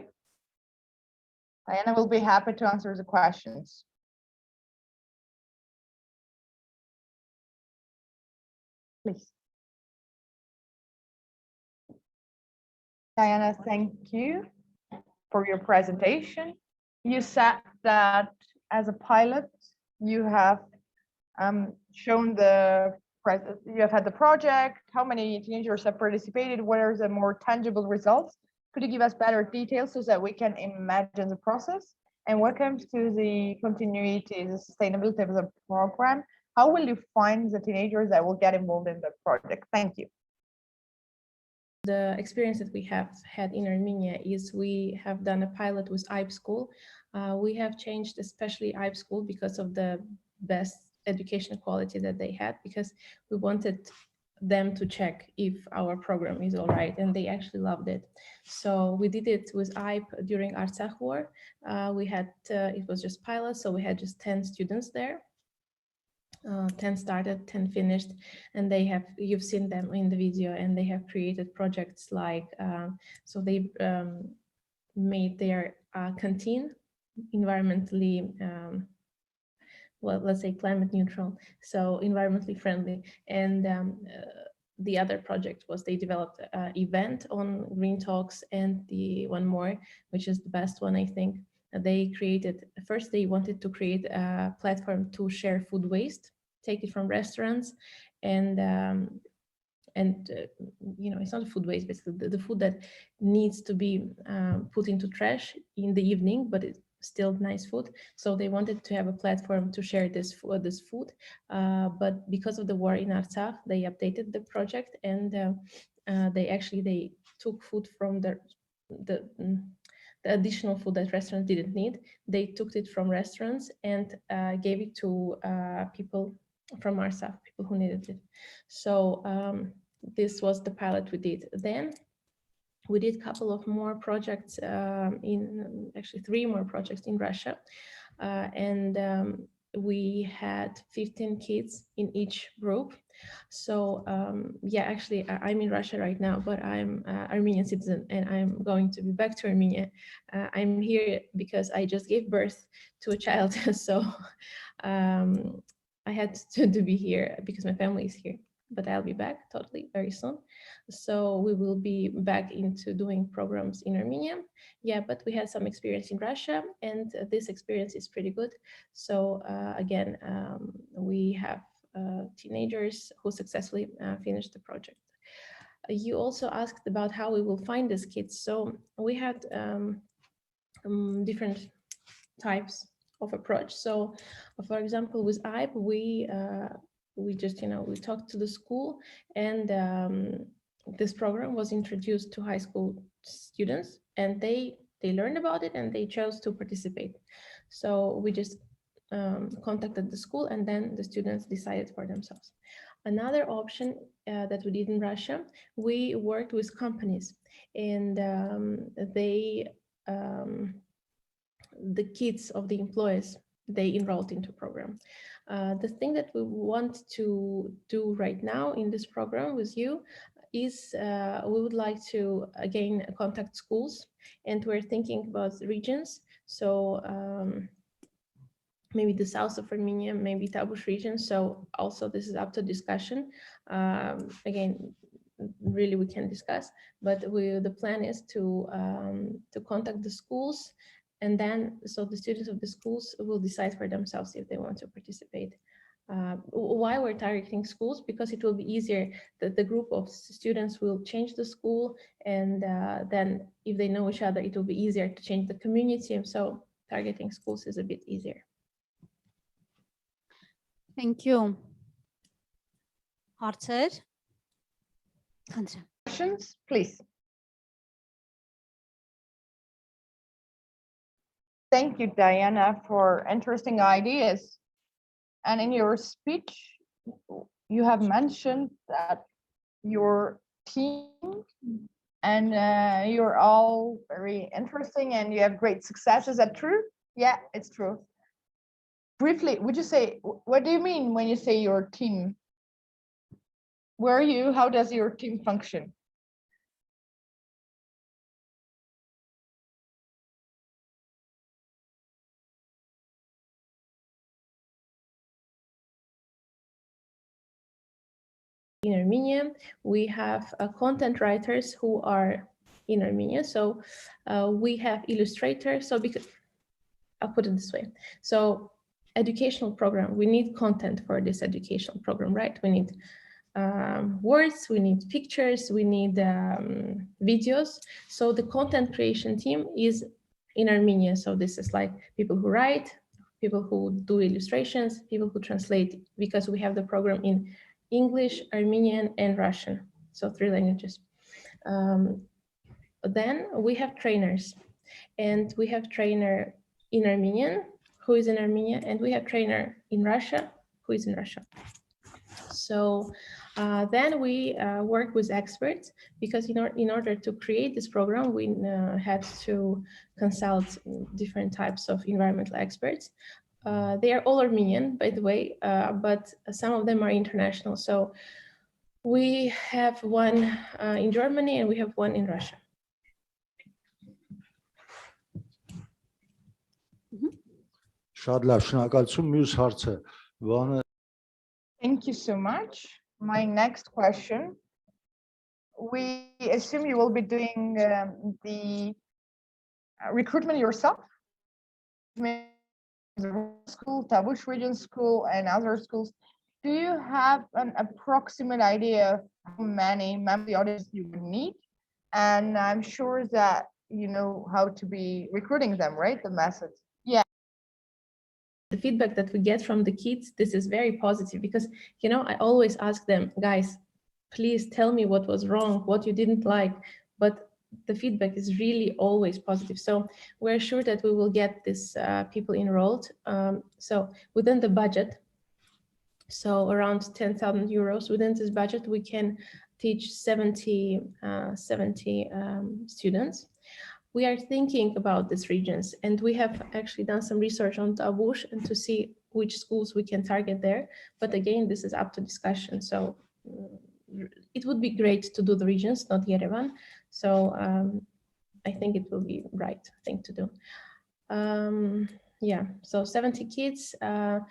Diana will be happy to answer the questions. Please. Diana, thank you for your presentation. You said that as a pilot, you have shown you have had the project, how many teenagers have participated, what are the more tangible results? Could you give us better details so that we can imagine the process? And when it comes to the continuity, the sustainability of the program, how will you find the teenagers that will get involved in the project? Thank you. The experience that we have had in Armenia is we have done a pilot with IPE School. We have changed especially IPE School because of the best education quality that they had, because we wanted them to check if our program is all right, and they actually loved it. So we did it with IPE during Artsakh war. We had, it was just pilot, so we had just 10 students there. 10 started, 10 finished, and they have, you've seen them in the video, and they have created projects like, so they made their canteen environmentally, well, let's say climate neutral, so environmentally friendly. And the other project was they developed an event on Green Talks, and the one more, which is the best one, I think. They created, first they wanted to create a platform to share food waste, take it from restaurants, and you know, it's not food waste, basically the food that needs to be put into trash in the evening, but it's still nice food. So they wanted to have a platform to share this food, but because of the war in Artsakh, they updated the project, and they took food from the additional food that restaurants didn't need. They took it from restaurants and gave it to people from Artsakh, people who needed it. So this was the pilot we did. Then we did a couple of more projects actually 3 more projects in Russia. We had 15 kids in each group. So yeah, actually I'm in Russia right now, but I'm Armenian citizen, and I'm going to be back to Armenia. I'm here because I just gave birth to a child. So I had to be here because my family is here, but I'll be back totally very soon. So we will be back into doing programs in Armenia. Yeah, but we had some experience in Russia, and this experience is pretty good. So again, we have teenagers who successfully finished the project. You also asked about how we will find these kids. So we had different types of approach. So for example, with IPE, we just, we talked to the school, and this program was introduced to high school students, and they learned about it and they chose to participate. So we just contacted the school, and then the students decided for themselves. Another option that we did in Russia, we worked with companies, and the kids of the employees, they enrolled into program. The thing that we want to do right now in this program with you is we would like to again contact schools, and we're thinking about regions. So maybe the south of Armenia, maybe Tavush region. So also this is up to discussion. Again, really we can discuss, but the plan is to contact the schools, and then so the students of the schools will decide for themselves if they want to participate. Why we're targeting schools? Because it will be easier that the group of students will change the school, and then if they know each other, it will be easier to change the community. And so targeting schools is a bit easier. Thank you. Hartzler? Questions, please. Thank you, Diana, for interesting ideas. And in your speech, you have mentioned that your team and you're all very interesting and you have great success. Is that true? Yeah, it's true. Briefly, would you say, what do you mean when you say your team? Where are you? How does your team function? In Armenia, we have content writers who are in Armenia. So we have illustrators. So because I'll put it this way. So educational program, we need content for this educational program, right? We need words, we need pictures, we need videos. So the content creation team is in Armenia. So this is like people who write, people who do illustrations, people who translate, because we have the program in English, Armenian, and Russian. So 3 languages. Then we have trainers, and we have trainer in Armenian, who is in Armenia, and we have trainer in Russia, who is in Russia. So then we work with experts, because in order to create this program, we had to consult different types of environmental experts. They are all Armenian, by the way, but some of them are international. So we have one in Germany and we have one in Russia. Thank you so much. My next question. We assume you will be doing the recruitment yourself? School, Tavush Region School, and other schools. Do you have an approximate idea of how many members of the audience you would need? And I'm sure that you know how to be recruiting them, right? The methods. Yeah. The feedback that we get from the kids, this is very positive, because, you know, I always ask them, guys, please tell me what was wrong, what you didn't like, but the feedback is really always positive. So we're sure that we will get this people enrolled. So within the budget, so around 10,000 euros, within this budget, we can teach 70 students. We are thinking about these regions, and we have actually done some research on Tavush and to see which schools we can target there. But again, this is up to discussion. So it would be great to do the regions, not Yerevan. So I think it will be right thing to do. Yeah, so 70 kids, yeah,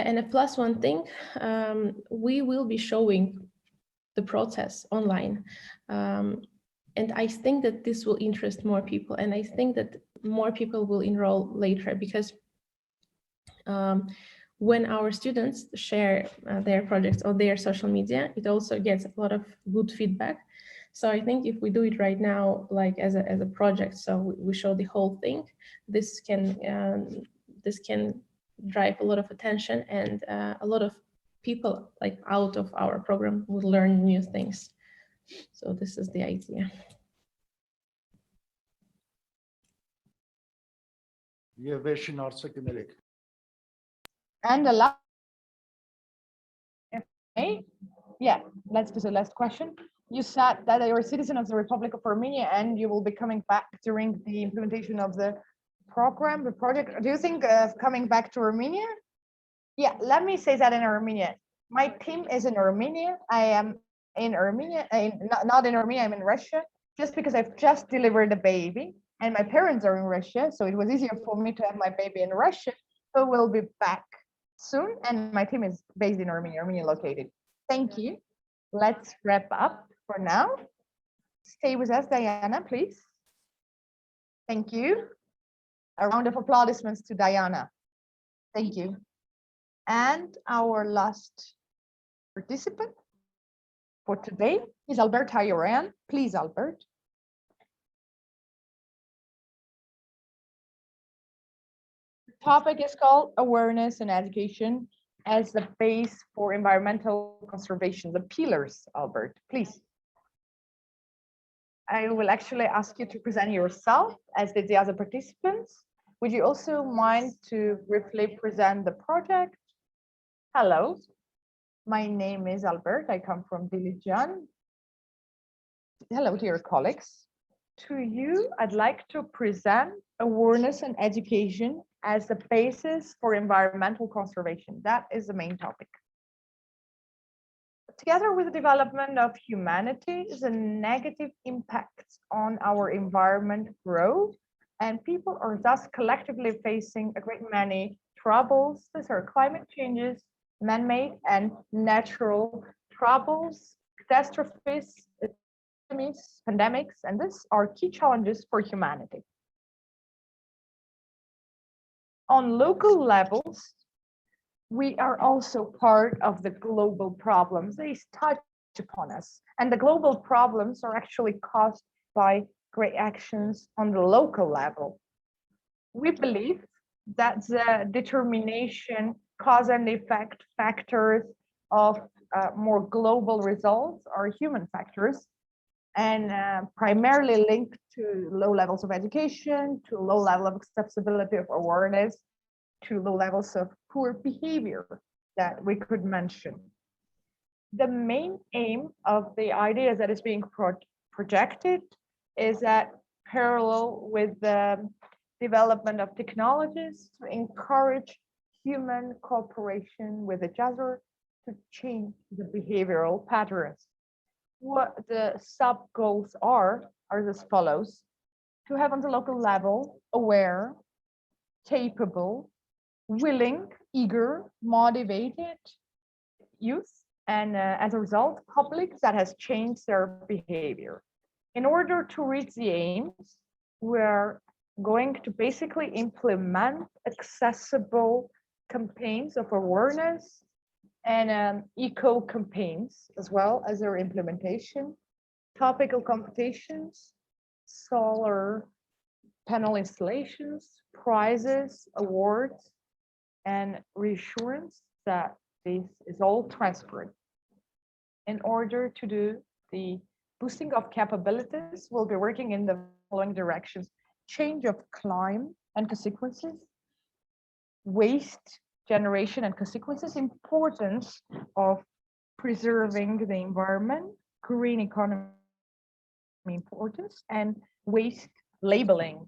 and a plus one thing, we will be showing the process online. And I think that this will interest more people, and I think that more people will enroll later, because when our students share their projects on their social media, it also gets a lot of good feedback. So I think if we do it right now, like as a project, so we show the whole thing, this can drive a lot of attention, and a lot of people like out of our program will learn new things. So this is the idea. And the last, yeah, let's do the last question. You said that you're a citizen of the Republic of Armenia and you will be coming back during the implementation of the program, the project. Do you think of coming back to Armenia? Yeah, let me say that in Armenian. My team is in Armenia. I am in Armenia, not in Armenia, I'm in Russia, just because I've just delivered a baby and my parents are in Russia. So it was easier for me to have my baby in Russia. So we'll be back soon. And my team is based in Armenia located. Thank you. Let's wrap up for now. Stay with us, Diana, please. Thank you. A round of applaudissements to Diana. Thank you. And our last participant for today is Albert Hayoran. Please, Albert. The topic is called Awareness and Education as the base for environmental conservation, the pillars, Albert, please. I will actually ask you to present yourself as did the other participants. Would you also mind to briefly present the project? Hello, my name is Albert. I come from Dilijan. Hello, dear colleagues. To you, I'd like to present awareness and education as the basis for environmental conservation. That is the main topic. Together with the development of humanity, the negative impacts on our environment grow, and people are thus collectively facing a great many troubles. These are climate changes, man-made and natural troubles, catastrophes, epidemics, pandemics, and these are key challenges for humanity. On local levels, we are also part of the global problems. They touch upon us. And the global problems are actually caused by great actions on the local level. We believe that the determination, cause and effect factors of more global results are human factors and primarily linked to low levels of education, to low level of accessibility of awareness, to low levels of poor behavior that we could mention. The main aim of the ideas that is being projected is that parallel with the development of technologies to encourage human cooperation with each other to change the behavioral patterns. What the sub goals are as follows: to have on the local level aware, capable, willing, eager, motivated youth, and as a result, public that has changed their behavior. In order to reach the aims, we're going to basically implement accessible campaigns of awareness and eco campaigns, as well as their implementation, topical competitions, solar panel installations, prizes, awards, and reassurance that this is all transparent. In order to do the boosting of capabilities, we'll be working in the following directions: change of climate and consequences, waste generation and consequences, importance of preserving the environment, green economy importance, and waste labeling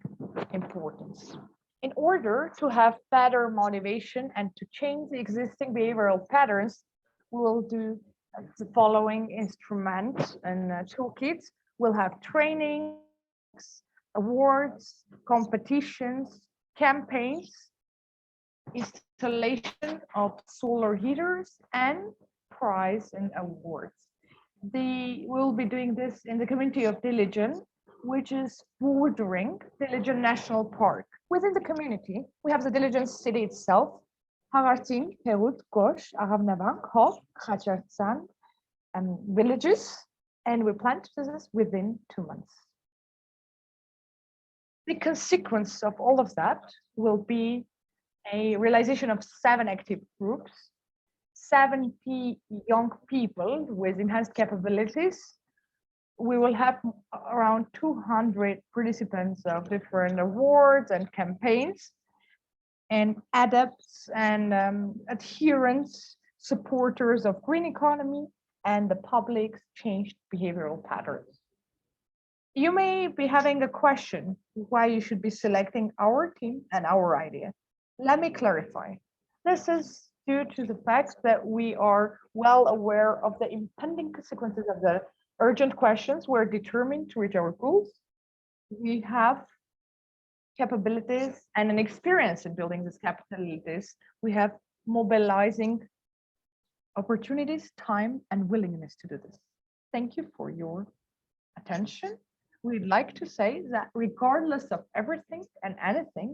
importance. In order to have better motivation and to change the existing behavioral patterns, we will do the following instruments and toolkits. We'll have trainings, awards, competitions, campaigns, installation of solar heaters, and prize and awards. We'll be doing this in the community of Dilijan, which is bordering Dilijan National Park. Within the community, we have the Dilijan city itself, Haratin, Perut, Gosh, Aravnabank, Hov, Khachartsan, and villages, and we plan to do this within 2 months. The consequence of all of that will be a realization of 7 active groups, 70 young people with enhanced capabilities. We will have around 200 participants of different awards and campaigns, and adepts and adherents, supporters of green economy and the public's changed behavioral patterns. You may be having a question why you should be selecting our team and our idea. Let me clarify. This is due to the fact that we are well aware of the impending consequences of the urgent questions. We're determined to reach our goals. We have capabilities and an experience in building these capabilities. We have mobilizing opportunities, time, and willingness to do this. Thank you for your attention. We'd like to say that regardless of everything and anything,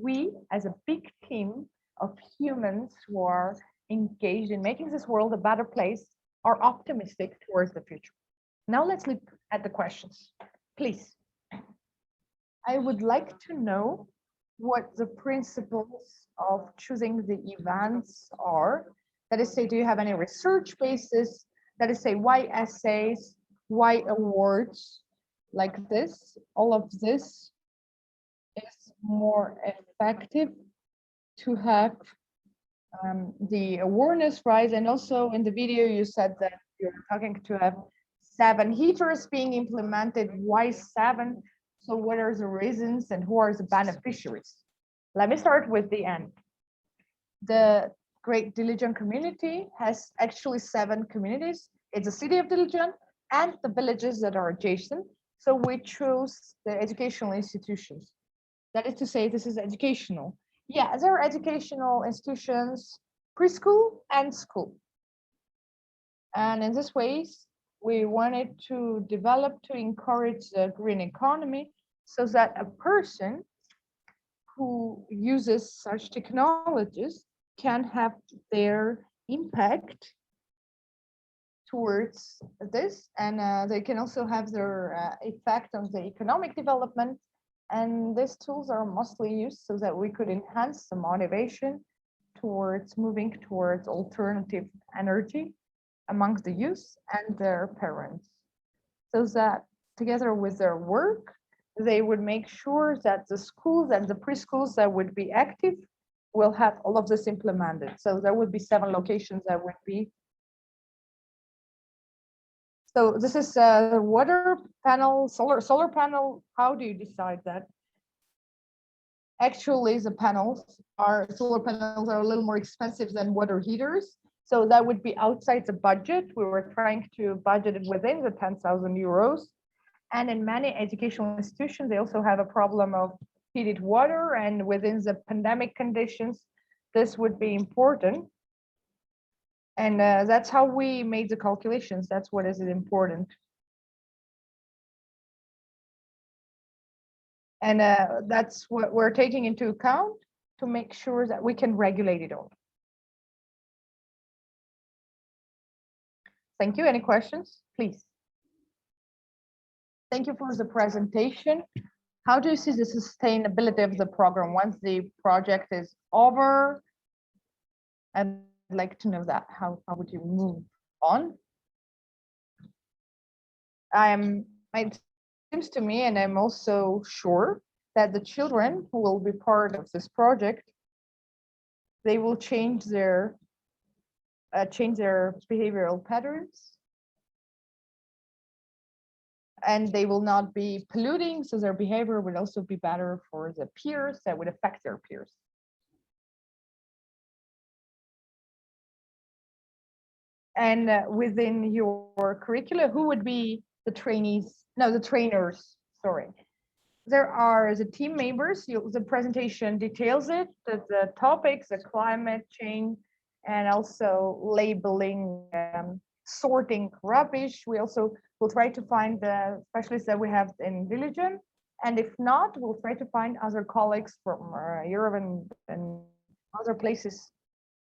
we as a big team of humans who are engaged in making this world a better place are optimistic towards the future. Now let's look at the questions, please. I would like to know what the principles of choosing the events are. That is, say, do you have any research basis? That is, say, why essays, why awards like this? All of this is more effective to have the awareness rise. And also in the video, you said that you're talking to have 7 heaters being implemented. Why 7? So what are the reasons and who are the beneficiaries? Let me start with the end. The Great Dilijan community has actually 7 communities. It's the city of Dilijan and the villages that are adjacent. So we choose the educational institutions. That is to say, this is educational. Yeah, there are educational institutions, preschool and school. And in this ways, we wanted to develop to encourage the green economy so that a person who uses such technologies can have their impact towards this, and they can also have their effect on the economic development. And these tools are mostly used so that we could enhance the motivation towards moving towards alternative energy amongst the youth and their parents, so that together with their work, they would make sure that the schools and the preschools that would be active will have all of this implemented. So there would be 7 locations that would be. So this is a water panel, solar panel. How do you decide that? Actually, the solar panels are a little more expensive than water heaters. So that would be outside the budget. We were trying to budget it within the 10,000 euros. And in many educational institutions, they also have a problem of heated water, and within the pandemic conditions, this would be important. And that's how we made the calculations. That's what is important. And that's what we're taking into account to make sure that we can regulate it all. Thank you. Any questions, please? Thank you for the presentation. How do you see the sustainability of the program once the project is over? I'd like to know that. How would you move on? It seems to me, and I'm also sure that the children who will be part of this project, they will change their behavioral patterns, and they will not be polluting, so their behavior will also be better for the peers that would affect their peers. And within your curricula, who would be the trainees? No, the trainers, sorry. There are the team members. The presentation details it, the topics, the climate change, and also labeling, sorting rubbish. We also will try to find the specialists that we have in Dilijan. And if not, we'll try to find other colleagues from Europe and other places.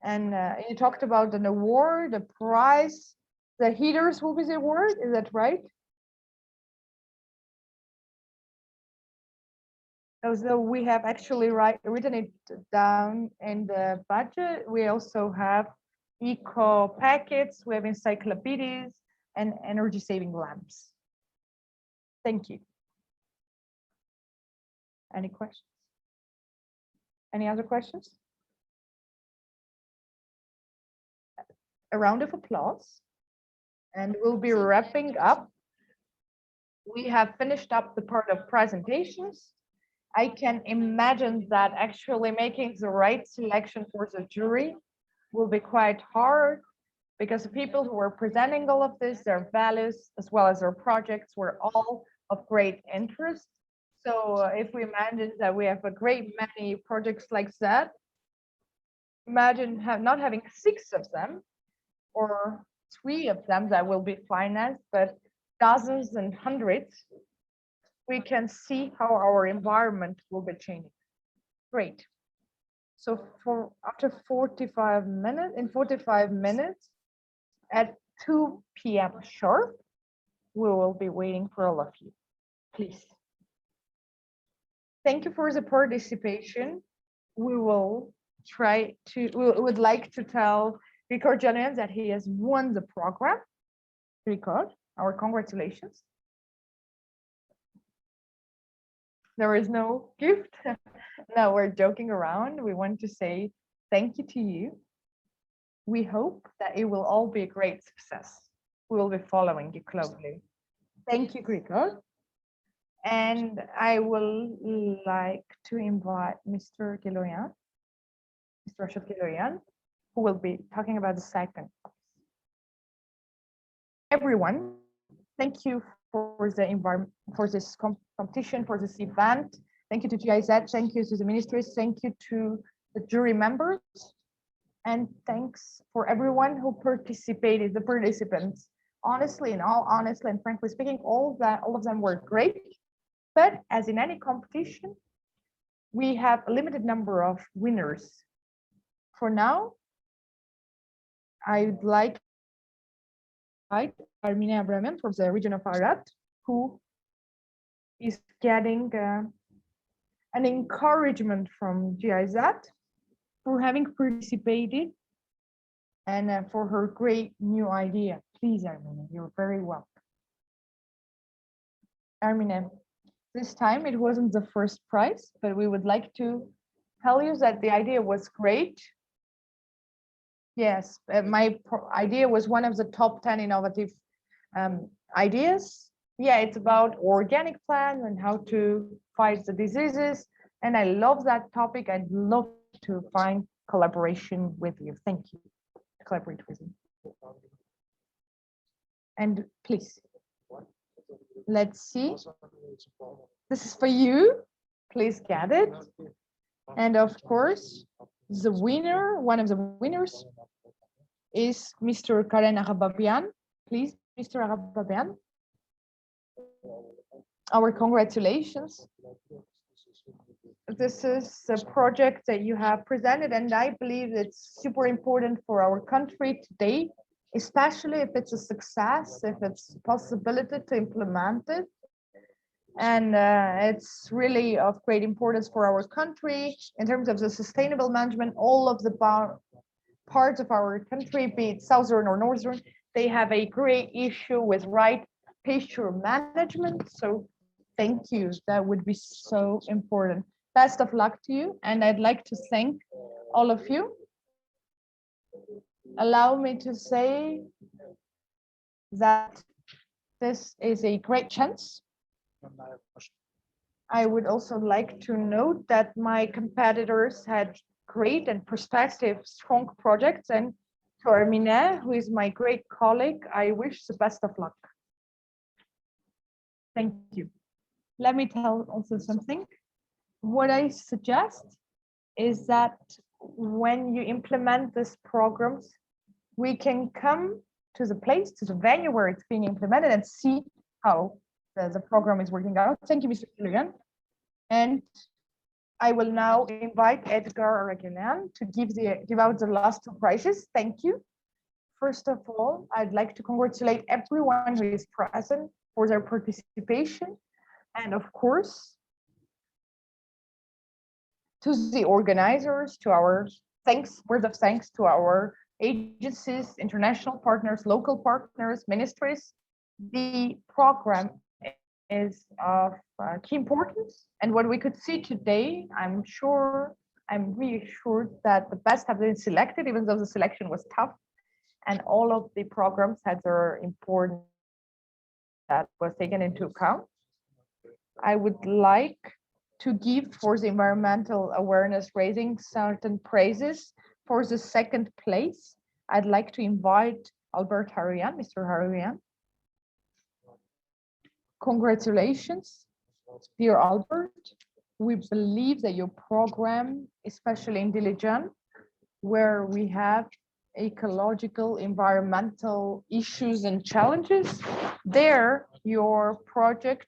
And you talked about an award, a prize. The heaters will be the award, is that right? So we have actually written it down in the budget. We also have eco packets, we have encyclopedias, and energy saving lamps. Thank you. Any questions? Any other questions? A round of applause, and we'll be wrapping up. We have finished up the part of presentations. I can imagine that actually making the right selection for the jury will be quite hard because the people who were presenting all of this, their values as well as their projects were all of great interest. So if we imagine that we have a great many projects like that, imagine not having 6 of them or 3 of them that will be financed, but dozens and hundreds, we can see how our environment will be changing. Great. So after 45 minutes, at 2 p.m. sharp, we will be waiting for all of you. Please. Thank you for the participation. We would like to tell Ricard Janian that he has won the program. Ricard, our congratulations. There is no gift. No, we're joking around. We want to say thank you to you. We hope that it will all be a great success. We will be following you closely. Thank you, Ricard. And I will like to invite Mr. Guilloyan, Mr. Rashid Guilloyan, who will be talking about the second. Everyone, thank you for the environment, for this competition, for this event. Thank you to GIZ, thank you to the ministries, thank you to the jury members, and thanks for everyone who participated, the participants. Honestly, and frankly speaking, all of them were great. But as in any competition, we have a limited number of winners. For now, I would like to invite Armenia Bremen from the region of Arad, who is getting an encouragement from GIZ for having participated and for her great new idea. Please, Armenia, you're very welcome. Armenia, this time it wasn't the first prize, but we would like to tell you that the idea was great. Yes, my idea was one of the top 10 innovative ideas. Yeah, it's about organic plants and how to fight the diseases. And I love that topic. I'd love to find collaboration with you. Thank you. Collaborate with you. And please, let's see. This is for you. Please get it. And of course, the winner, one of the winners is Mr. Karen Arababian. Please, Mr. Arababian. Our congratulations. This is a project that you have presented, and I believe it's super important for our country today, especially if it's a success, if it's a possibility to implement it. And it's really of great importance for our country in terms of the sustainable management. All of the parts of our country, be it southern or northern, they have a great issue with right pasture management. So thank you. That would be so important. Best of luck to you. And I'd like to thank all of you. Allow me to say that this is a great chance. I would also like to note that my competitors had great and prospective, strong projects, and to Armenia, who is my great colleague, I wish the best of luck. Thank you. Let me tell also something. What I suggest is that when you implement these programs, we can come to the place, to the venue where it's being implemented and see how the program is working out. Thank you, Mr. Julian. And I will now invite Edgar Aragulian to give out the last 2 prizes. Thank you. First of all, I'd like to congratulate everyone who is present for their participation. And of course, to the organizers, to our words of thanks to our agencies, international partners, local partners, ministries. The program is of key importance. And what we could see today, I'm reassured that the best have been selected, even though the selection was tough. And all of the programs had their importance that was taken into account. I would like to give for the environmental awareness raising certain praises For the second place, I'd like to invite Albert Haroyan, Mr. Haroyan. Congratulations, dear Albert. We believe that your program, especially in Dilijan, where we have ecological, environmental issues and challenges, there your project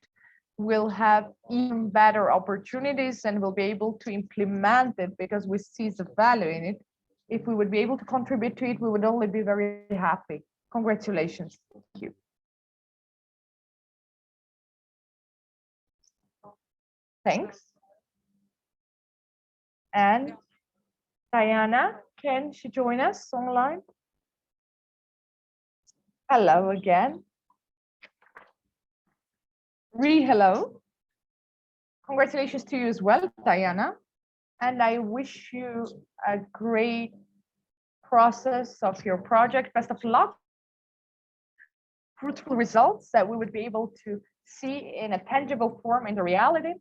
will have even better opportunities and will be able to implement it because we see the value in it. If we would be able to contribute to it, we would only be very happy. Congratulations. Thank you. Thanks. And Diana, can she join us online? Hello again. Hello. Congratulations to you as well, Diana. And I wish you a great process of your project. Best of luck. Fruitful results that we would be able to see in a tangible form in the reality.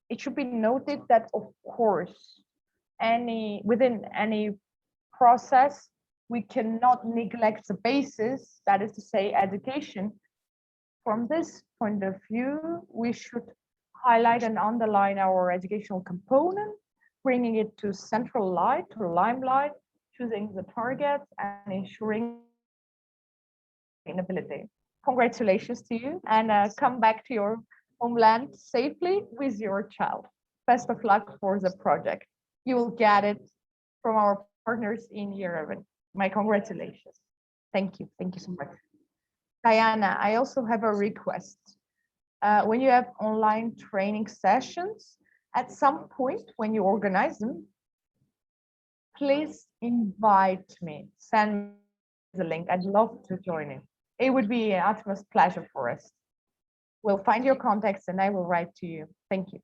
It should be noted that, of course, within any process, we cannot neglect the basis, that is to say, education. From this point of view, we should highlight and underline our educational component, bringing it to central light, to limelight, choosing the targets and ensuring sustainability. Congratulations to you, and come back to your homeland safely with your child. Best of luck for the project. You will get it from our partners in Yerevan. My congratulations. Thank you. Thank you so much. Diana, I also have a request. When you have online training sessions, at some point when you organize them, please invite me, send me the link. I'd love to join in. It would be an utmost pleasure for us. We'll find your contacts and I will write to you. Thank you.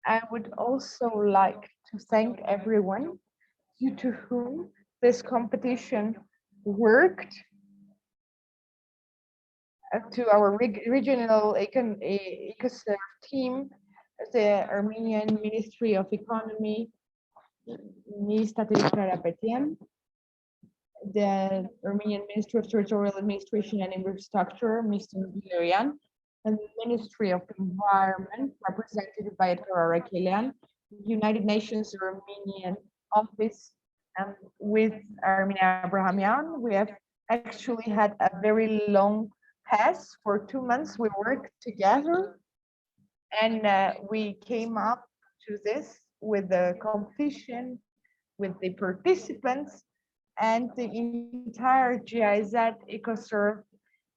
I would also like to thank everyone due to whom this competition worked, to our regional EcoServe team, the Armenian Ministry of Economy, the Armenian Ministry of Territorial Administration and Infrastructure, Mr. Gilerian, and the Ministry of Environment, represented by Edgar Arakelian, United Nations Armenian Office, and with Armenia Abrahamian. We have actually had a very long pass. For 2 months. We worked together, and we came up to this with the competition, with the participants, and the entire GIZ EcoServe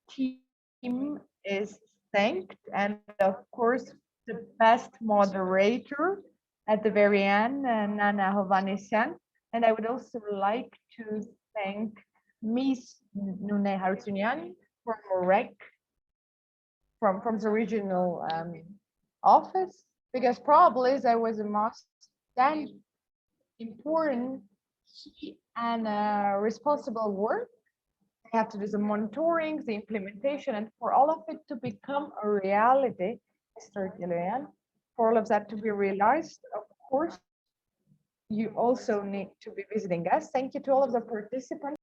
team is thanked, and of course the best moderator at the very end, Nana Hovanesyan. And I would also like to thank Ms. Nune Hartunyan from REC, from the regional office, because probably that was the most important key and responsible work. I have to do the monitoring, the implementation, and for all of it to become a reality, Mr. Gillian, for all of that to be realized, of course, you also need to be visiting us. Thank you to all of the participants.